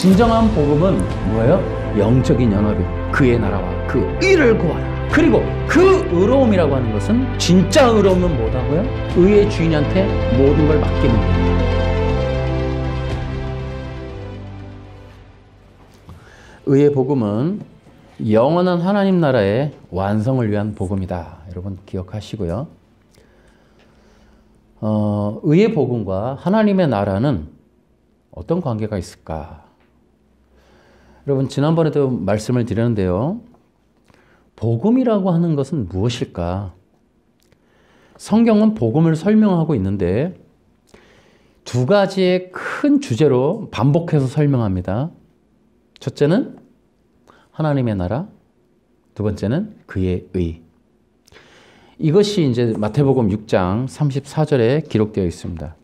진정한 복음은 뭐예요? 영적인 연합이에요. 그의 나라와 그 의를 구하라. 그리고 그 의로움이라고 하는 것은 진짜 의로움은 뭐라고요? 의의 주인한테 모든 걸 맡기는 거예요. 의의 복음은 영원한 하나님 나라의 완성을 위한 복음이다. 여러분 기억하시고요. 의의 복음과 하나님의 나라는 어떤 관계가 있을까? 여러분 지난번에도 말씀을 드렸는데요. 복음이라고 하는 것은 무엇일까? 성경은 복음을 설명하고 있는데 두 가지의 큰 주제로 반복해서 설명합니다. 첫째는 하나님의 나라, 두 번째는 그의 의. 이것이 이제 마태복음 6장 34절에 기록되어 있습니다.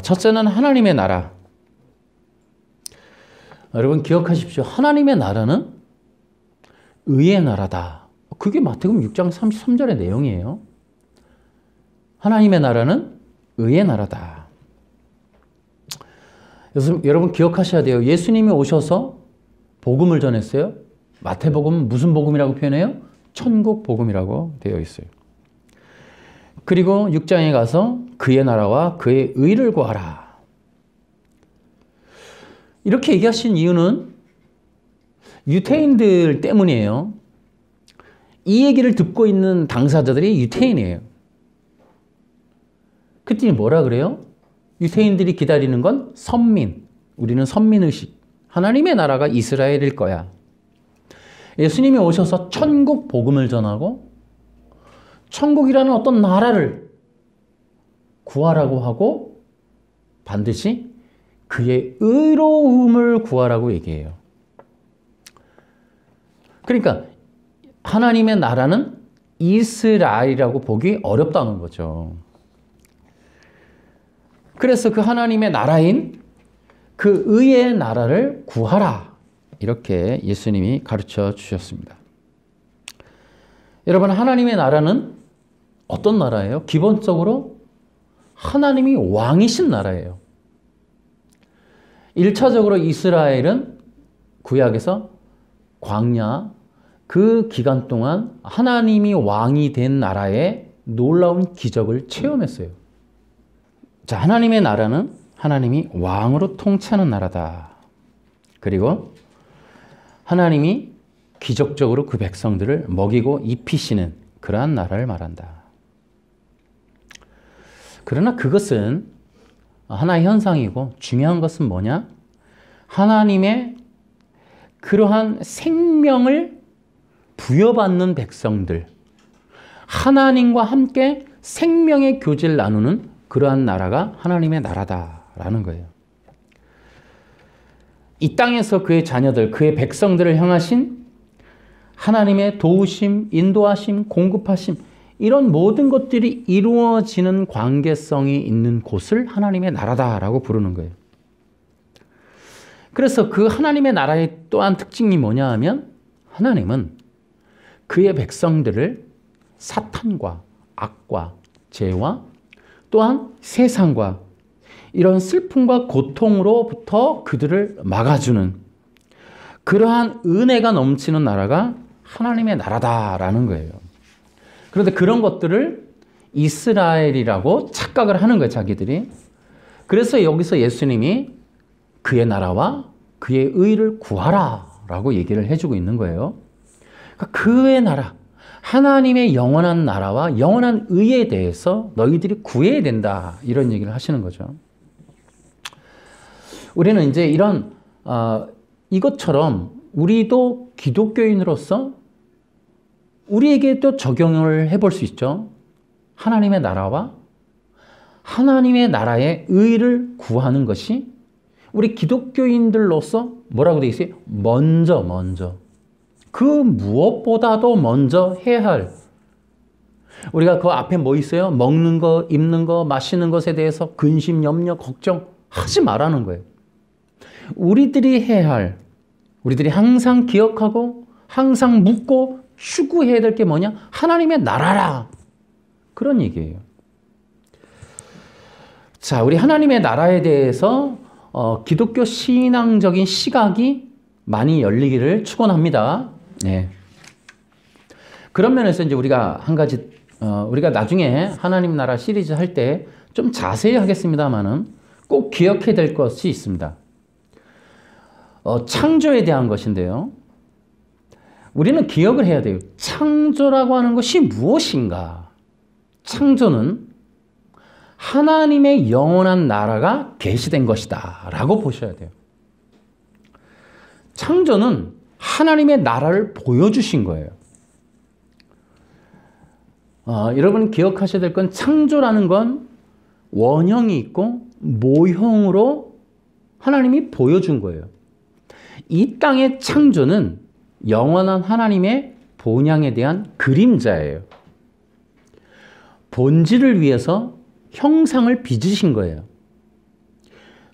첫째는 하나님의 나라. 여러분 기억하십시오. 하나님의 나라는 의의 나라다. 그게 마태복음 6장 33절의 내용이에요. 하나님의 나라는 의의 나라다. 그래서 여러분 기억하셔야 돼요. 예수님이 오셔서 복음을 전했어요. 마태복음은 무슨 복음이라고 표현해요? 천국 복음이라고 되어 있어요. 그리고 6장에 가서 그의 나라와 그의 의를 구하라. 이렇게 얘기하신 이유는 유태인들 때문이에요. 이 얘기를 듣고 있는 당사자들이 유태인이에요. 그때 뭐라 그래요? 유태인들이 기다리는 건 선민. 우리는 선민의식. 하나님의 나라가 이스라엘일 거야. 예수님이 오셔서 천국 복음을 전하고 천국이라는 어떤 나라를 구하라고 하고 반드시 그의 의로움을 구하라고 얘기해요. 그러니까 하나님의 나라는 이스라엘이라고 보기 어렵다는 거죠. 그래서 그 하나님의 나라인 그 의의 나라를 구하라. 이렇게 예수님이 가르쳐 주셨습니다. 여러분 하나님의 나라는 어떤 나라예요? 기본적으로 하나님이 왕이신 나라예요. 1차적으로 이스라엘은 구약에서 광야 그 기간 동안 하나님이 왕이 된 나라의 놀라운 기적을 체험했어요. 자, 하나님의 나라는 하나님이 왕으로 통치하는 나라다. 그리고 하나님이 기적적으로 그 백성들을 먹이고 입히시는 그러한 나라를 말한다. 그러나 그것은 하나의 현상이고 중요한 것은 뭐냐? 하나님의 그러한 생명을 부여받는 백성들, 하나님과 함께 생명의 교제를 나누는 그러한 나라가 하나님의 나라다라는 거예요. 이 땅에서 그의 자녀들, 그의 백성들을 향하신 하나님의 도우심, 인도하심, 공급하심 이런 모든 것들이 이루어지는 관계성이 있는 곳을 하나님의 나라다라고 부르는 거예요. 그래서 그 하나님의 나라의 또한 특징이 뭐냐 하면 하나님은 그의 백성들을 사탄과 악과 죄와 또한 세상과 이런 슬픔과 고통으로부터 그들을 막아주는 그러한 은혜가 넘치는 나라가 하나님의 나라다라는 거예요. 그런데 그런 것들을 이스라엘이라고 착각을 하는 거예요, 자기들이. 그래서 여기서 예수님이 그의 나라와 그의 의를 구하라 라고 얘기를 해주고 있는 거예요. 그러니까 그의 나라, 하나님의 영원한 나라와 영원한 의에 대해서 너희들이 구해야 된다 이런 얘기를 하시는 거죠. 우리는 이제 이런 이것처럼 우리도 기독교인으로서 우리에게 또 적용을 해볼 수 있죠. 하나님의 나라와 하나님의 나라의 의를 구하는 것이 우리 기독교인들로서 뭐라고 되어 있어요? 먼저 그 무엇보다도 먼저 해야 할 우리가 그 앞에 뭐 있어요? 먹는 거, 입는 거, 마시는 것에 대해서 근심, 염려, 걱정하지 말라는 거예요. 우리들이 해야 할, 우리들이 항상 기억하고 항상 묻고 추구해야 될 게 뭐냐? 하나님의 나라라. 그런 얘기예요. 자, 우리 하나님의 나라에 대해서 기독교 신앙적인 시각이 많이 열리기를 축원합니다. 네. 그런 면에서 이제 우리가 한 가지 우리가 나중에 하나님 나라 시리즈 할 때 좀 자세히 하겠습니다만은 꼭 기억해야 될 것이 있습니다. 창조에 대한 것인데요. 우리는 기억을 해야 돼요. 창조라고 하는 것이 무엇인가? 창조는 하나님의 영원한 나라가 계시된 것이다 라고 보셔야 돼요. 창조는 하나님의 나라를 보여주신 거예요. 여러분 기억하셔야 될 건 창조라는 건 원형이 있고 모형으로 하나님이 보여준 거예요. 이 땅의 창조는 영원한 하나님의 본향에 대한 그림자예요. 본질을 위해서 형상을 빚으신 거예요.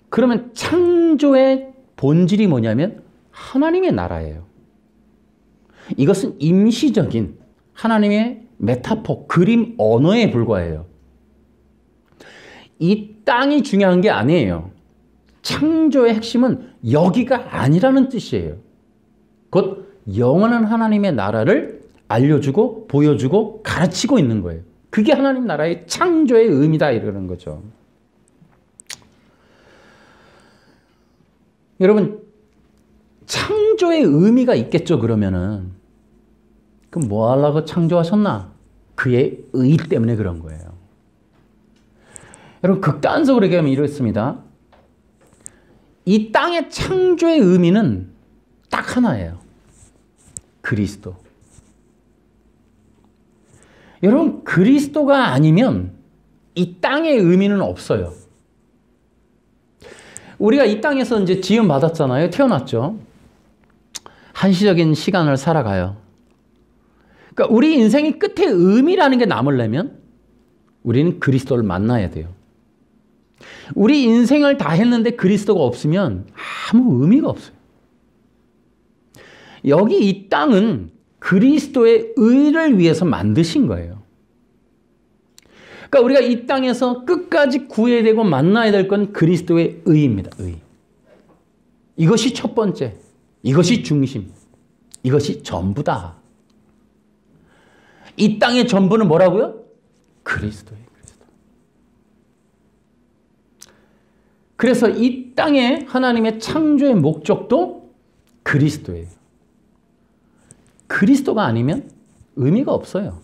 그러면 창조의 본질이 뭐냐면 하나님의 나라예요. 이것은 임시적인 하나님의 메타포, 그림 언어에 불과해요. 이 땅이 중요한 게 아니에요. 창조의 핵심은 여기가 아니라는 뜻이에요. 곧 영원한 하나님의 나라를 알려주고 보여주고 가르치고 있는 거예요. 그게 하나님 나라의 창조의 의미다 이러는 거죠. 여러분 창조의 의미가 있겠죠. 그러면은 그럼 뭐 하려고 창조하셨나? 그의 의 때문에 그런 거예요. 여러분 극단적으로 얘기하면 이렇습니다. 이 땅의 창조의 의미는 딱 하나예요. 그리스도. 여러분 그리스도가 아니면 이 땅의 의미는 없어요. 우리가 이 땅에서 이제 지음 받았잖아요. 태어났죠. 한시적인 시간을 살아가요. 그러니까 우리 인생의 끝에 의미라는 게 남으려면 우리는 그리스도를 만나야 돼요. 우리 인생을 다 했는데 그리스도가 없으면 아무 의미가 없어요. 여기 이 땅은 그리스도의 의를 위해서 만드신 거예요. 그러니까 우리가 이 땅에서 끝까지 구해야 되고 만나야 될 건 그리스도의 의입니다. 의. 이것이 첫 번째. 이것이 중심. 이것이 전부다. 이 땅의 전부는 뭐라고요? 그리스도예요. 그래서 이 땅에 하나님의 창조의 목적도 그리스도예요. 그리스도가 아니면 의미가 없어요.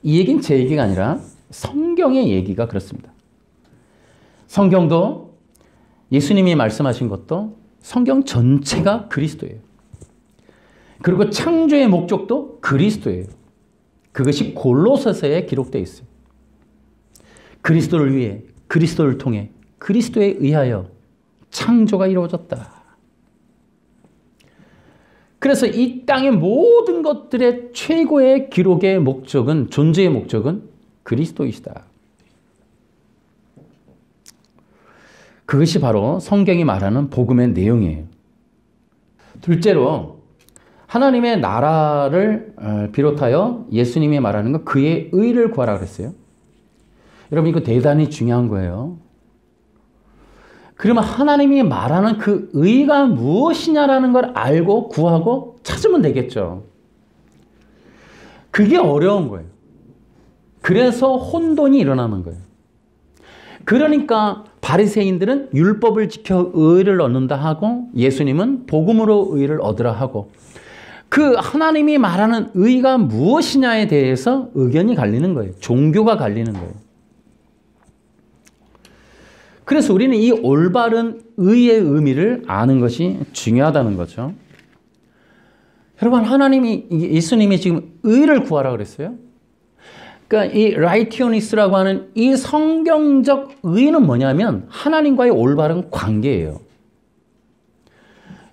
이 얘기는 제 얘기가 아니라 성경의 얘기가 그렇습니다. 성경도 예수님이 말씀하신 것도 성경 전체가 그리스도예요. 그리고 창조의 목적도 그리스도예요. 그것이 골로새서에 기록되어 있어요. 그리스도를 위해 그리스도를 통해 그리스도에 의하여 창조가 이루어졌다. 그래서 이 땅의 모든 것들의 최고의 기록의 목적은 존재의 목적은 그리스도이시다. 그것이 바로 성경이 말하는 복음의 내용이에요. 둘째로 하나님의 나라를 비롯하여 예수님이 말하는 건 그의 의를 구하라 그랬어요. 여러분 이거 대단히 중요한 거예요. 그러면 하나님이 말하는 그 의가 무엇이냐라는 걸 알고 구하고 찾으면 되겠죠. 그게 어려운 거예요. 그래서 혼돈이 일어나는 거예요. 그러니까 바리새인들은 율법을 지켜 의를 얻는다 하고 예수님은 복음으로 의를 얻으라 하고 그 하나님이 말하는 의가 무엇이냐에 대해서 의견이 갈리는 거예요. 종교가 갈리는 거예요. 그래서 우리는 이 올바른 의의 의미를 아는 것이 중요하다는 거죠. 여러분 예수님이 지금 의를 구하라 그랬어요. 그러니까 이 라이티오니스라고 하는 이 성경적 의는 뭐냐면 하나님과의 올바른 관계예요.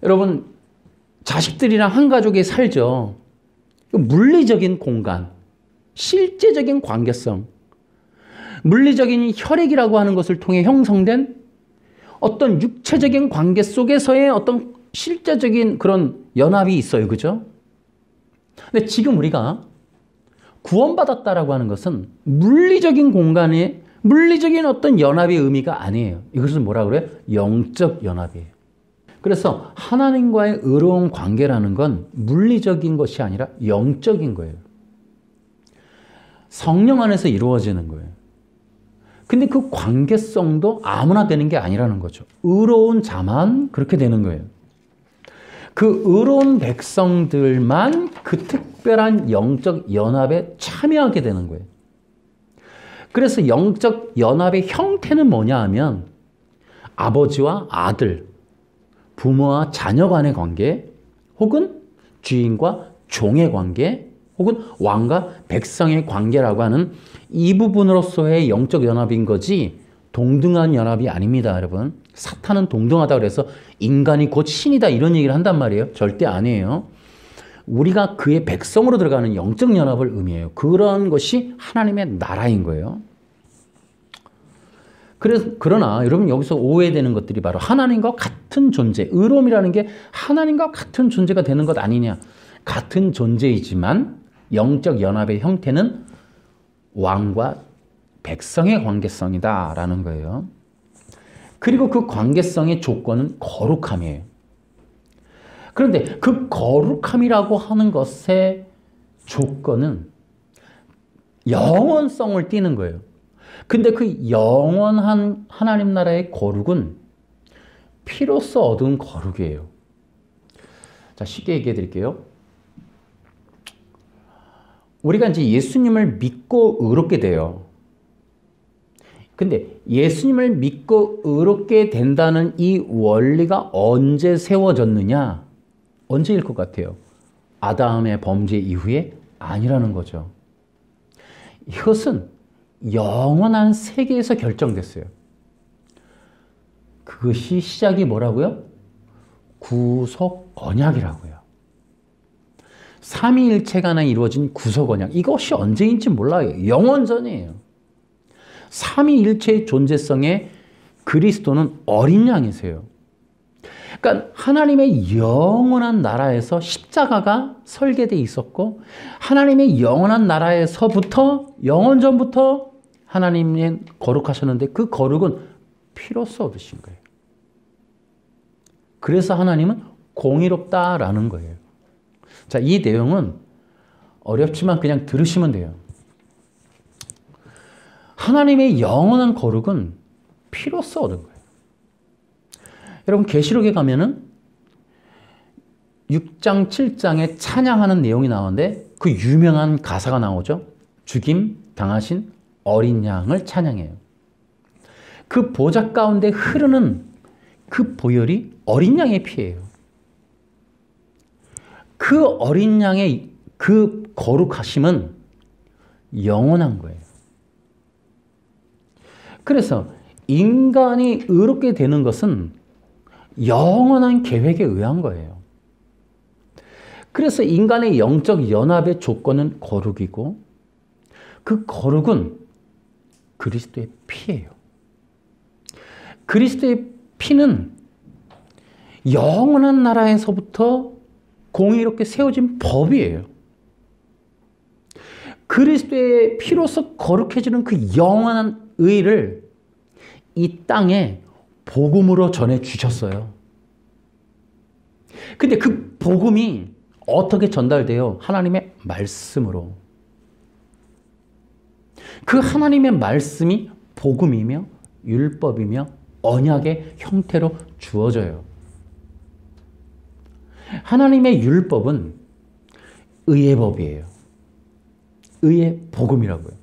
여러분 자식들이랑 한 가족이 살죠. 물리적인 공간, 실제적인 관계성, 물리적인 혈액이라고 하는 것을 통해 형성된 어떤 육체적인 관계 속에서의 어떤 실제적인 그런 연합이 있어요. 그죠? 근데 지금 우리가 구원받았다라고 하는 것은 물리적인 공간에 물리적인 어떤 연합의 의미가 아니에요. 이것은 뭐라 그래요? 영적 연합이에요. 그래서 하나님과의 의로운 관계라는 건 물리적인 것이 아니라 영적인 거예요. 성령 안에서 이루어지는 거예요. 근데 그 관계성도 아무나 되는 게 아니라는 거죠. 의로운 자만 그렇게 되는 거예요. 그 의로운 백성들만 그 특별한 영적 연합에 참여하게 되는 거예요. 그래서 영적 연합의 형태는 뭐냐 하면 아버지와 아들, 부모와 자녀 간의 관계, 혹은 주인과 종의 관계, 혹은 왕과 백성의 관계라고 하는 이 부분으로서의 영적 연합인 거지 동등한 연합이 아닙니다, 여러분. 사탄은 동등하다 그래서 인간이 곧 신이다 이런 얘기를 한단 말이에요. 절대 아니에요. 우리가 그의 백성으로 들어가는 영적 연합을 의미해요. 그런 것이 하나님의 나라인 거예요. 그러나 여러분 여기서 오해되는 것들이 바로 하나님과 같은 존재, 의로움이라는 게 하나님과 같은 존재가 되는 것 아니냐. 같은 존재이지만 영적 연합의 형태는 왕과 백성의 관계성이다라는 거예요. 그리고 그 관계성의 조건은 거룩함이에요. 그런데 그 거룩함이라고 하는 것의 조건은 영원성을 띠는 거예요. 근데 그 영원한 하나님 나라의 거룩은 피로써 얻은 거룩이에요. 자, 쉽게 얘기해 드릴게요. 우리가 이제 예수님을 믿고 의롭게 돼요. 근데 예수님을 믿고 의롭게 된다는 이 원리가 언제 세워졌느냐? 언제일 것 같아요? 아담의 범죄 이후에 아니라는 거죠. 이것은 영원한 세계에서 결정됐어요. 그것이 시작이 뭐라고요? 구속 언약이라고요. 삼위일체 간에 이루어진 구속 언약. 이것이 언제인지 몰라요. 영원전이에요. 삼위일체의 존재성에 그리스도는 어린 양이세요. 그러니까 하나님의 영원한 나라에서 십자가가 설계되어 있었고 하나님의 영원한 나라에서부터 영원전부터 하나님이 거룩하셨는데 그 거룩은 피로써 얻으신 거예요. 그래서 하나님은 공의롭다라는 거예요. 자, 이 내용은 어렵지만 그냥 들으시면 돼요. 하나님의 영원한 거룩은 피로써 얻은 거예요. 여러분 계시록에 가면은 6장, 7장에 찬양하는 내용이 나오는데 그 유명한 가사가 나오죠. 죽임 당하신 어린 양을 찬양해요. 그 보좌 가운데 흐르는 그 보혈이 어린 양의 피예요. 그 어린 양의 그 거룩하심은 영원한 거예요. 그래서 인간이 의롭게 되는 것은 영원한 계획에 의한 거예요. 그래서 인간의 영적 연합의 조건은 거룩이고 그 거룩은 그리스도의 피예요. 그리스도의 피는 영원한 나라에서부터 공의롭게 세워진 법이에요. 그리스도의 피로서 거룩해지는 그 영원한 의를 이 땅에 복음으로 전해주셨어요. 근데 그 복음이 어떻게 전달돼요? 하나님의 말씀으로. 그 하나님의 말씀이 복음이며 율법이며 언약의 형태로 주어져요. 하나님의 율법은 의의 법이에요. 의의 복음이라고요.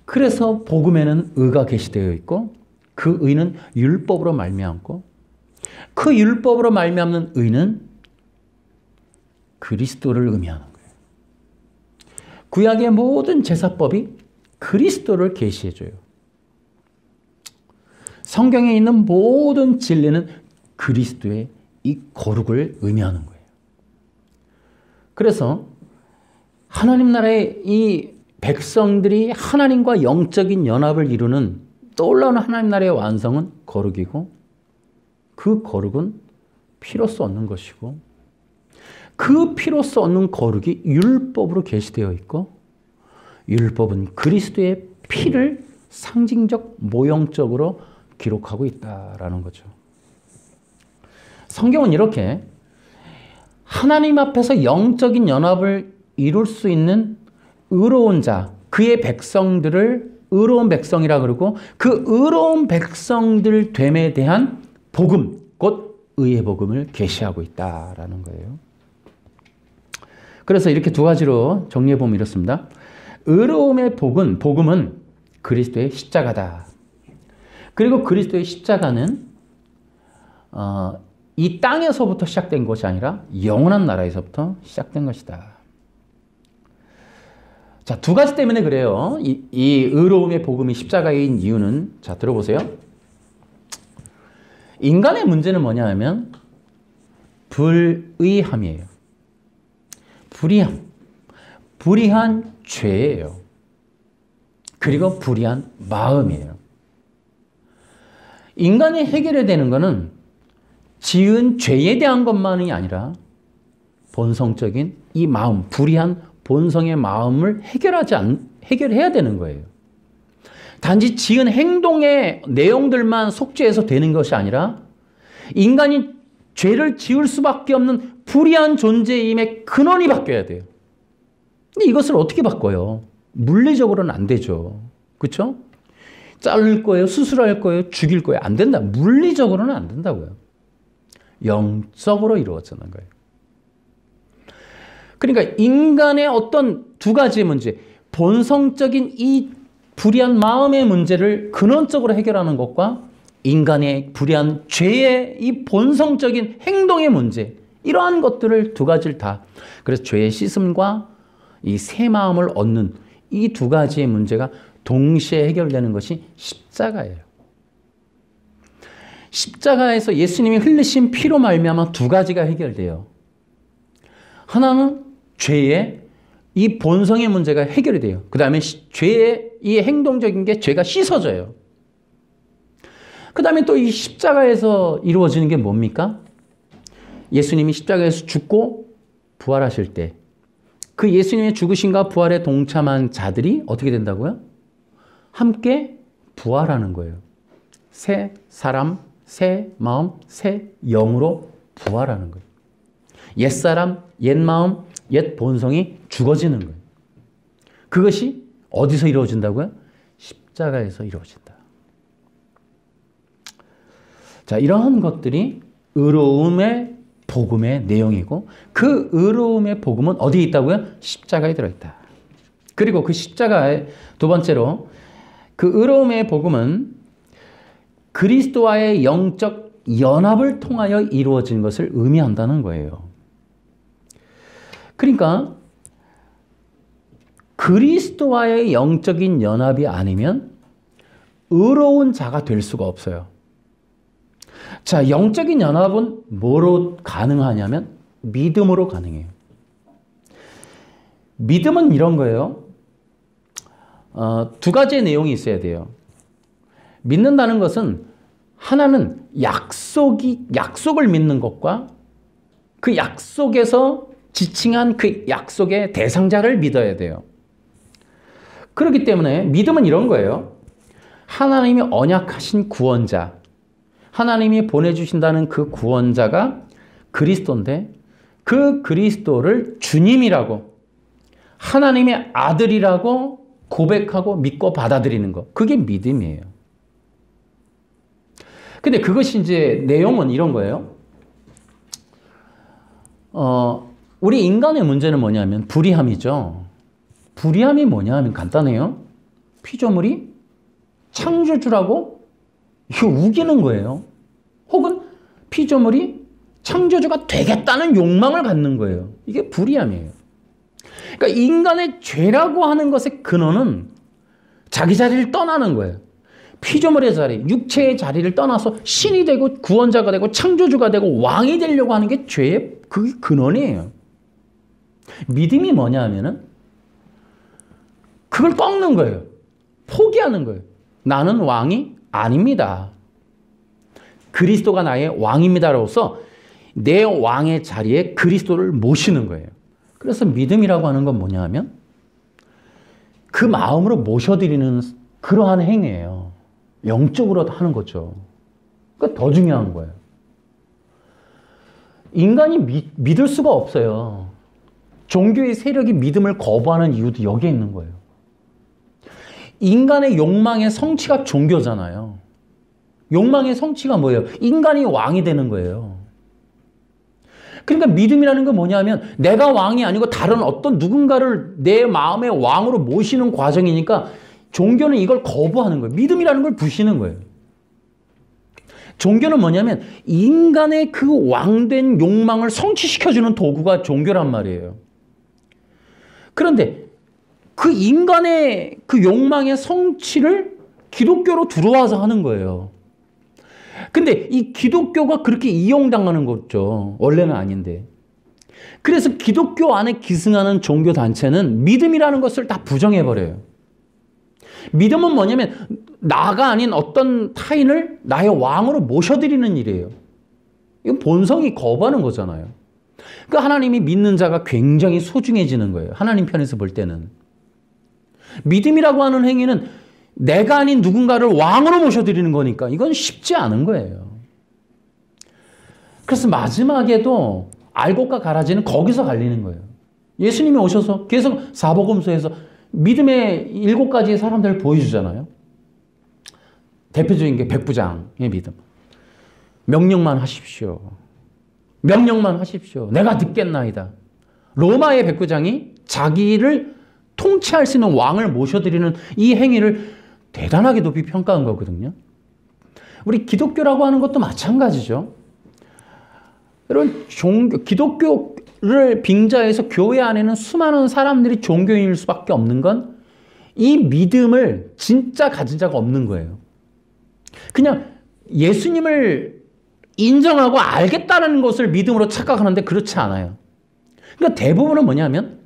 그래서 복음에는 의가 계시되어 있고 그 의는 율법으로 말미암고 그 율법으로 말미암는 의는 그리스도를 의미하는 거예요. 구약의 모든 제사법이 그리스도를 계시해줘요. 성경에 있는 모든 진리는 그리스도의 이 거룩을 의미하는 거예요. 그래서 하나님 나라의 이 백성들이 하나님과 영적인 연합을 이루는 떠올라오는 하나님 나라의 완성은 거룩이고 그 거룩은 피로써 얻는 것이고 그 피로써 얻는 거룩이 율법으로 계시되어 있고 율법은 그리스도의 피를 상징적, 모형적으로 기록하고 있다라는 거죠. 성경은 이렇게 하나님 앞에서 영적인 연합을 이룰 수 있는 의로운 자, 그의 백성들을 의로운 백성이라 그러고 그 의로운 백성들 됨에 대한 복음, 곧 의의 복음을 계시하고 있다라는 거예요. 그래서 이렇게 두 가지로 정리해 보면 이렇습니다. 의로움의 복음은 그리스도의 십자가다. 그리고 그리스도의 십자가는 이 땅에서부터 시작된 것이 아니라 영원한 나라에서부터 시작된 것이다. 자, 두 가지 때문에 그래요. 이 의로움의 복음이 십자가인 이유는, 자, 들어보세요. 인간의 문제는 뭐냐 하면 불의함이에요. 불의한 죄예요. 그리고 불의한 마음이에요. 인간이 해결해야 되는 것은 지은 죄에 대한 것만이 아니라 본성적인 이 마음, 불의한 본성의 마음을 해결해야 되는 거예요. 단지 지은 행동의 내용들만 속죄해서 되는 것이 아니라 인간이 죄를 지을 수밖에 없는 불의한 존재임의 근원이 바뀌어야 돼요. 근데 이것을 어떻게 바꿔요? 물리적으로는 안 되죠. 그렇죠? 자를 거예요, 수술할 거예요, 죽일 거예요. 안 된다. 물리적으로는 안 된다고요. 영적으로 이루어지는 거예요. 그러니까 인간의 어떤 두 가지의 문제, 본성적인 이 불의한 마음의 문제를 근원적으로 해결하는 것과 인간의 불의한 죄의 이 본성적인 행동의 문제, 이러한 것들을 두 가지를 다, 그래서 죄의 씻음과 이 새 마음을 얻는 이 두 가지의 문제가 동시에 해결되는 것이 십자가예요. 십자가에서 예수님이 흘리신 피로 말미암아 두 가지가 해결돼요. 하나는 죄의 이 본성의 문제가 해결이 돼요. 그 다음에 죄의 이 행동적인 게 죄가 씻어져요. 그 다음에 또 이 십자가에서 이루어지는 게 뭡니까? 예수님이 십자가에서 죽고 부활하실 때 그 예수님의 죽으심과 부활에 동참한 자들이 어떻게 된다고요? 함께 부활하는 거예요. 새 사람, 새 마음, 새 영으로 부활하는 거예요. 옛사람, 옛마음, 옛 본성이 죽어지는 거예요. 그것이 어디서 이루어진다고요? 십자가에서 이루어진다. 자, 이러한 것들이 의로움의 복음의 내용이고 그 의로움의 복음은 어디에 있다고요? 십자가에 들어있다. 그리고 그 십자가의 두 번째로 그 의로움의 복음은 그리스도와의 영적 연합을 통하여 이루어진 것을 의미한다는 거예요. 그러니까 그리스도와의 영적인 연합이 아니면 의로운 자가 될 수가 없어요. 자, 영적인 연합은 뭐로 가능하냐면 믿음으로 가능해요. 믿음은 이런 거예요. 두 가지의 내용이 있어야 돼요. 믿는다는 것은 하나는 약속을 믿는 것과 그 약속에서 지칭한 그 약속의 대상자를 믿어야 돼요. 그렇기 때문에 믿음은 이런 거예요. 하나님이 언약하신 구원자, 하나님이 보내주신다는 그 구원자가 그리스도인데 그 그리스도를 주님이라고 하나님의 아들이라고 고백하고 믿고 받아들이는 것. 그게 믿음이에요. 근데 그것이 이제 내용은 이런 거예요. 우리 인간의 문제는 뭐냐면 불의함이죠. 불의함이 뭐냐 하면 간단해요. 피조물이 창조주라고 이거 우기는 거예요. 혹은 피조물이 창조주가 되겠다는 욕망을 갖는 거예요. 이게 불의함이에요. 그러니까 인간의 죄라고 하는 것의 근원은 자기 자리를 떠나는 거예요. 피조물의 자리, 육체의 자리를 떠나서 신이 되고 구원자가 되고 창조주가 되고 왕이 되려고 하는 게 죄의 그 근원이에요. 믿음이 뭐냐 하면은 그걸 꺾는 거예요. 포기하는 거예요. 나는 왕이 아닙니다. 그리스도가 나의 왕입니다로서 내 왕의 자리에 그리스도를 모시는 거예요. 그래서 믿음이라고 하는 건 뭐냐 하면 그 마음으로 모셔드리는 그러한 행위예요. 영적으로 하는 거죠. 그러니까 더 중요한 거예요. 인간이 믿을 수가 없어요. 종교의 세력이 믿음을 거부하는 이유도 여기에 있는 거예요. 인간의 욕망의 성취가 종교잖아요. 욕망의 성취가 뭐예요? 인간이 왕이 되는 거예요. 그러니까 믿음이라는 건 뭐냐면 내가 왕이 아니고 다른 어떤 누군가를 내 마음의 왕으로 모시는 과정이니까 종교는 이걸 거부하는 거예요. 믿음이라는 걸 부시는 거예요. 종교는 뭐냐면 인간의 그 왕된 욕망을 성취시켜주는 도구가 종교란 말이에요. 그런데 그 인간의 그 욕망의 성취를 기독교로 들어와서 하는 거예요. 근데 이 기독교가 그렇게 이용당하는 거죠. 원래는 아닌데. 그래서 기독교 안에 기승하는 종교 단체는 믿음이라는 것을 다 부정해버려요. 믿음은 뭐냐면 나가 아닌 어떤 타인을 나의 왕으로 모셔드리는 일이에요. 이건 본성이 거부하는 거잖아요. 그 하나님이 믿는 자가 굉장히 소중해지는 거예요. 하나님 편에서 볼 때는. 믿음이라고 하는 행위는 내가 아닌 누군가를 왕으로 모셔드리는 거니까 이건 쉽지 않은 거예요. 그래서 마지막에도 알곡과 가라지는 거기서 갈리는 거예요. 예수님이 오셔서 계속 사복음서에서 믿음의 7가지의 사람들을 보여주잖아요. 대표적인 게 백부장의 믿음. 명령만 하십시오. 명령만 하십시오. 내가 듣겠나이다. 로마의 백부장이 자기를 통치할 수 있는 왕을 모셔드리는 이 행위를 대단하게 높이 평가한 거거든요. 우리 기독교라고 하는 것도 마찬가지죠. 여러분, 기독교를 빙자해서 교회 안에는 수많은 사람들이 종교인일 수밖에 없는 건 이 믿음을 진짜 가진 자가 없는 거예요. 그냥 예수님을 인정하고 알겠다는 것을 믿음으로 착각하는데 그렇지 않아요. 그러니까 대부분은 뭐냐면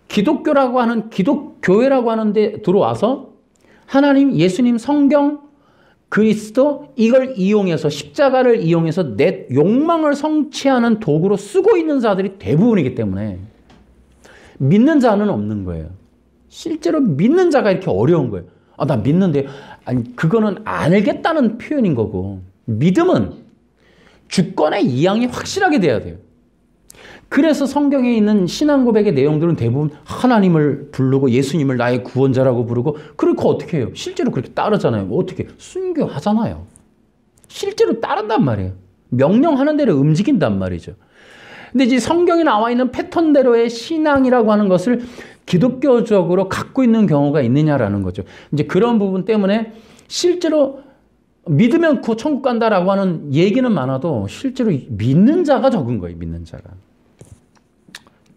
기독교라고 하는 기독교회라고 하는 데 들어와서 하나님, 예수님, 성경, 그리스도 이걸 이용해서 십자가를 이용해서 내 욕망을 성취하는 도구로 쓰고 있는 자들이 대부분이기 때문에 믿는 자는 없는 거예요. 실제로 믿는 자가 이렇게 어려운 거예요. 아, 나 믿는데 아니 그거는 알겠다는 표현인 거고 믿음은 주권의 이양이 확실하게 돼야 돼요. 그래서 성경에 있는 신앙 고백의 내용들은 대부분 하나님을 부르고 예수님을 나의 구원자라고 부르고 그렇게 어떻게 해요? 실제로 그렇게 따르잖아요. 어떻게? 순교하잖아요. 실제로 따른단 말이에요. 명령하는 대로 움직인단 말이죠. 근데 이제 성경에 나와 있는 패턴대로의 신앙이라고 하는 것을 기독교적으로 갖고 있는 경우가 있느냐라는 거죠. 이제 그런 부분 때문에 실제로 믿으면 천국 간다라고 하는 얘기는 많아도 실제로 믿는 자가 적은 거예요. 믿는 자가.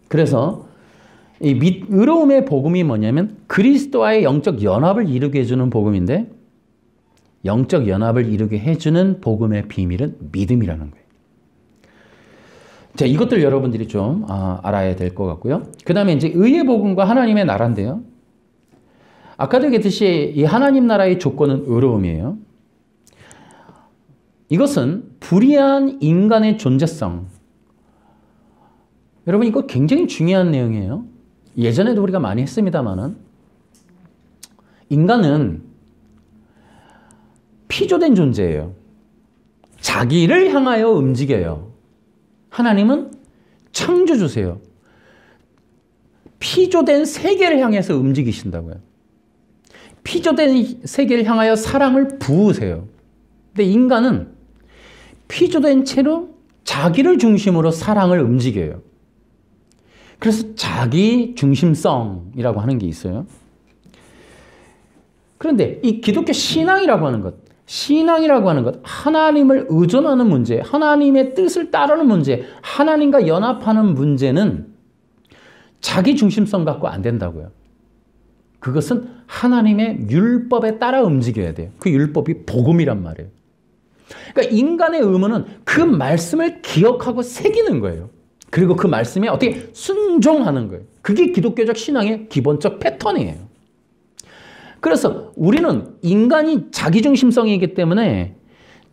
그래서 이 의로움의 복음이 뭐냐면 그리스도와의 영적 연합을 이루게 해주는 복음인데 영적 연합을 이루게 해주는 복음의 비밀은 믿음이라는 거예요. 자, 이것들 여러분들이 좀 알아야 될 것 같고요. 그 다음에 이제 의의 복음과 하나님의 나라인데요. 아까도 얘기했듯이 이 하나님 나라의 조건은 의로움이에요. 이것은 불의한 인간의 존재성. 여러분 이거 굉장히 중요한 내용이에요. 예전에도 우리가 많이 했습니다만은 인간은 피조된 존재예요. 자기를 향하여 움직여요. 하나님은 창조주세요. 피조된 세계를 향해서 움직이신다고요. 피조된 세계를 향하여 사랑을 부으세요. 근데 인간은 피조된 채로 자기를 중심으로 사랑을 움직여요. 그래서 자기 중심성이라고 하는 게 있어요. 그런데 이 기독교 신앙이라고 하는 것, 하나님을 의존하는 문제, 하나님의 뜻을 따르는 문제, 하나님과 연합하는 문제는 자기 중심성 갖고 안 된다고요. 그것은 하나님의 율법에 따라 움직여야 돼요. 그 율법이 복음이란 말이에요. 그러니까 인간의 의무는 그 말씀을 기억하고 새기는 거예요. 그리고 그 말씀에 어떻게 순종하는 거예요. 그게 기독교적 신앙의 기본적 패턴이에요. 그래서 우리는 인간이 자기중심성이기 때문에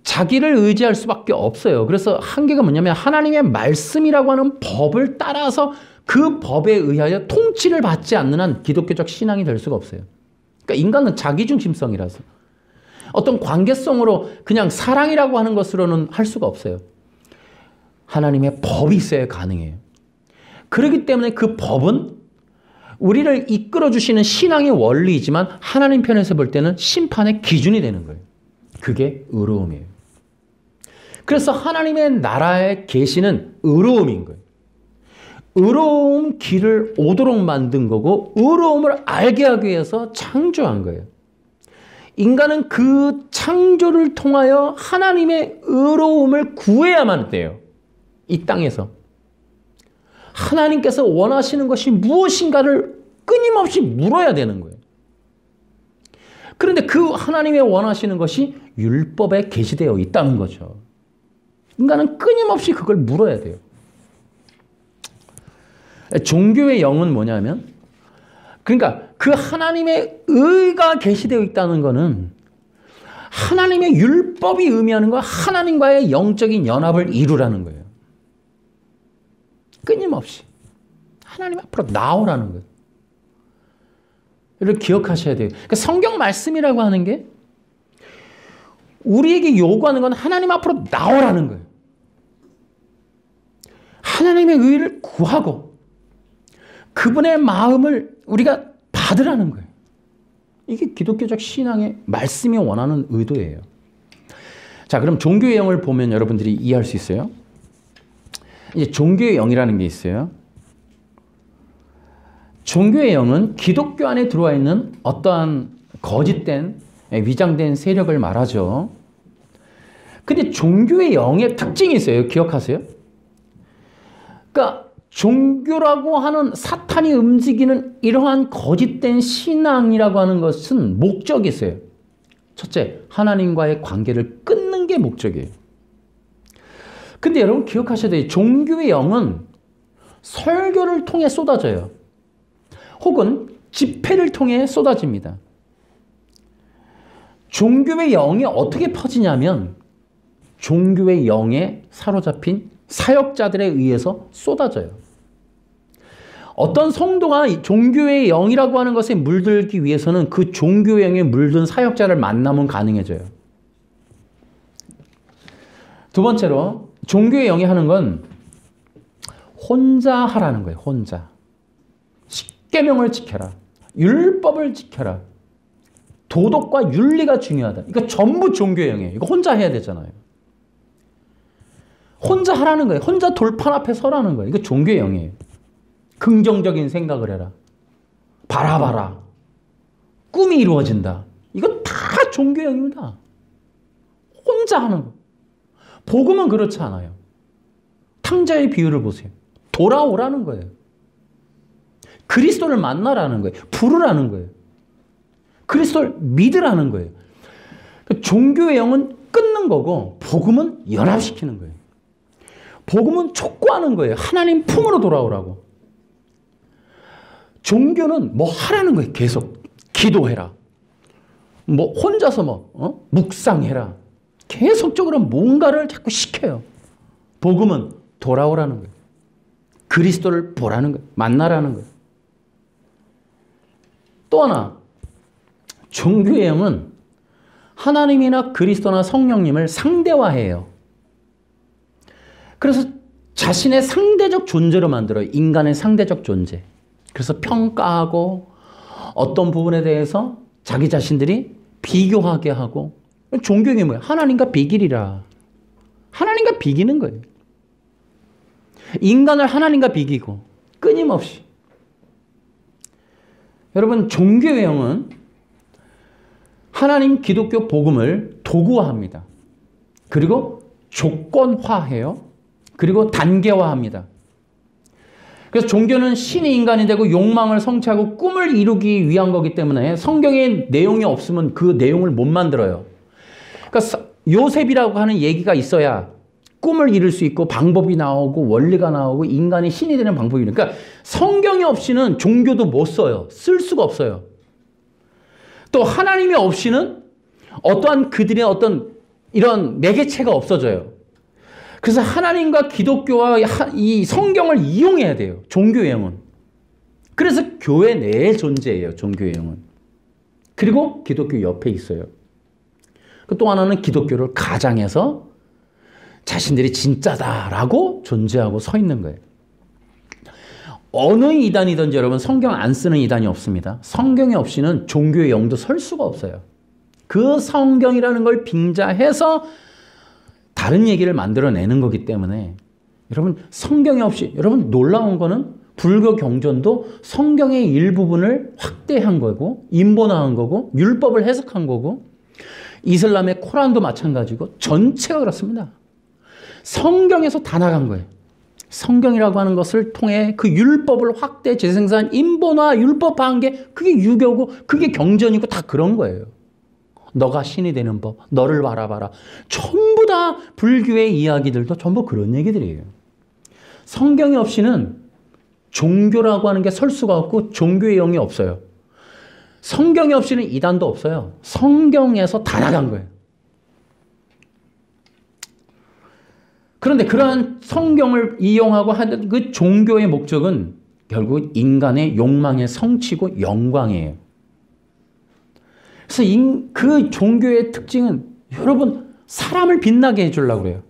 자기를 의지할 수밖에 없어요. 그래서 한계가 뭐냐면 하나님의 말씀이라고 하는 법을 따라서 그 법에 의하여 통치를 받지 않는 한 기독교적 신앙이 될 수가 없어요. 그러니까 인간은 자기중심성이라서 어떤 관계성으로 그냥 사랑이라고 하는 것으로는 할 수가 없어요. 하나님의 법이 있어야 가능해요. 그렇기 때문에 그 법은 우리를 이끌어주시는 신앙의 원리이지만 하나님 편에서 볼 때는 심판의 기준이 되는 거예요. 그게 의로움이에요. 그래서 하나님의 나라의 계시는 의로움인 거예요. 의로움 길을 오도록 만든 거고 의로움을 알게 하기 위해서 창조한 거예요. 인간은 그 창조를 통하여 하나님의 의로움을 구해야만 돼요. 이 땅에서. 하나님께서 원하시는 것이 무엇인가를 끊임없이 물어야 되는 거예요. 그런데 그 하나님의 원하시는 것이 율법에 계시되어 있다는 거죠. 인간은 끊임없이 그걸 물어야 돼요. 종교의 영은 뭐냐면, 그러니까 그 하나님의 의가 계시되어 있다는 것은 하나님의 율법이 의미하는 건 하나님과의 영적인 연합을 이루라는 거예요. 끊임없이 하나님 앞으로 나오라는 거예요. 이걸 기억하셔야 돼요. 그러니까 성경 말씀이라고 하는 게 우리에게 요구하는 건 하나님 앞으로 나오라는 거예요. 하나님의 의를 구하고 그분의 마음을 우리가 받으라는 거예요. 이게 기독교적 신앙의 말씀이 원하는 의도예요. 자, 그럼 종교의 영을 보면 여러분들이 이해할 수 있어요. 이제 종교의 영이라는 게 있어요. 종교의 영은 기독교 안에 들어와 있는 어떠한 거짓된 위장된 세력을 말하죠. 근데 종교의 영의 특징이 있어요. 기억하세요? 그러니까 종교라고 하는 사탄이 움직이는 이러한 거짓된 신앙이라고 하는 것은 목적이 있어요. 첫째, 하나님과의 관계를 끊는 게 목적이에요. 근데 여러분 기억하셔야 돼요. 종교의 영은 설교를 통해 쏟아져요. 혹은 집회를 통해 쏟아집니다. 종교의 영이 어떻게 퍼지냐면 종교의 영에 사로잡힌 사역자들에 의해서 쏟아져요. 어떤 성도가 종교의 영이라고 하는 것에 물들기 위해서는 그 종교의 영에 물든 사역자를 만나면 가능해져요. 두 번째로 종교의 영이 하는 건 혼자 하라는 거예요. 혼자. 십계명을 지켜라. 율법을 지켜라. 도덕과 윤리가 중요하다. 이거 전부 종교의 영이에요. 이거 혼자 해야 되잖아요. 혼자 하라는 거예요. 혼자 돌판 앞에 서라는 거예요. 이거 종교의 영이에요. 긍정적인 생각을 해라. 바라봐라. 꿈이 이루어진다. 이거 다 종교의 영입니다. 혼자 하는 거. 복음은 그렇지 않아요. 탕자의 비유를 보세요. 돌아오라는 거예요. 그리스도를 만나라는 거예요. 부르라는 거예요. 그리스도를 믿으라는 거예요. 종교의 영은 끊는 거고 복음은 연합시키는 거예요. 복음은 촉구하는 거예요. 하나님 품으로 돌아오라고. 종교는 뭐 하라는 거예요. 계속 기도해라. 뭐 혼자서 묵상해라. 계속적으로 뭔가를 자꾸 시켜요. 복음은 돌아오라는 거예요. 그리스도를 보라는 거예요. 만나라는 거예요. 또 하나, 종교의 영은 하나님이나 그리스도나 성령님을 상대화해요. 그래서 자신의 상대적 존재로 만들어요. 인간의 상대적 존재. 그래서 평가하고 어떤 부분에 대해서 자기 자신들이 비교하게 하고. 종교의 뭐예요? 하나님과 비기리라. 하나님과 비기는 거예요. 인간을 하나님과 비기고 끊임없이. 여러분, 종교의 영은 하나님 기독교 복음을 도구화합니다. 그리고 조건화해요. 그리고 단계화합니다. 그래서 종교는 신이 인간이 되고 욕망을 성취하고 꿈을 이루기 위한 거기 때문에 성경에 내용이 없으면 그 내용을 못 만들어요. 그러니까 요셉이라고 하는 얘기가 있어야 꿈을 이룰 수 있고 방법이 나오고 원리가 나오고 인간이 신이 되는 방법이 있는. 그러니까 성경이 없이는 종교도 못 써요. 쓸 수가 없어요. 또 하나님이 없이는 어떠한 그들의 어떤 이런 매개체가 없어져요. 그래서 하나님과 기독교와 이 성경을 이용해야 돼요. 종교의 영은. 그래서 교회 내에 존재해요. 종교의 영은. 그리고 기독교 옆에 있어요. 또 하나는 기독교를 가장해서 자신들이 진짜다라고 존재하고 서 있는 거예요. 어느 이단이든지 여러분 성경 안 쓰는 이단이 없습니다. 성경이 없이는 종교의 영도 설 수가 없어요. 그 성경이라는 걸 빙자해서 다른 얘기를 만들어내는 거기 때문에 여러분 성경이 없이 여러분 놀라운 거는 불교 경전도 성경의 일부분을 확대한 거고 인본화한 거고 율법을 해석한 거고 이슬람의 코란도 마찬가지고 전체가 그렇습니다. 성경에서 다 나간 거예요. 성경이라고 하는 것을 통해 그 율법을 확대, 재생산, 인본화, 율법화한 게 그게 유교고 그게 경전이고 다 그런 거예요. 너가 신이 되는 법, 너를 바라봐라. 전부 다 불교의 이야기들도 전부 그런 얘기들이에요. 성경이 없이는 종교라고 하는 게 설 수가 없고 종교의 영이 없어요. 성경이 없이는 이단도 없어요. 성경에서 다 나간 거예요. 그런데 그러한 성경을 이용하고 하는 그 종교의 목적은 결국 인간의 욕망의 성취고 영광이에요. 그래서 그 종교의 특징은 여러분 사람을 빛나게 해주려고 그래요.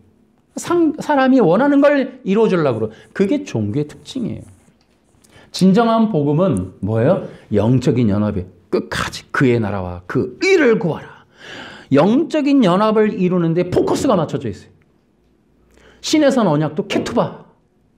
사람이 원하는 걸 이루어주려고 그래요. 그게 종교의 특징이에요. 진정한 복음은 뭐예요? 영적인 연합이에요. 끝까지 그의 나라와 그 의를 구하라. 영적인 연합을 이루는데 포커스가 맞춰져 있어요. 신에선 언약도 케투바,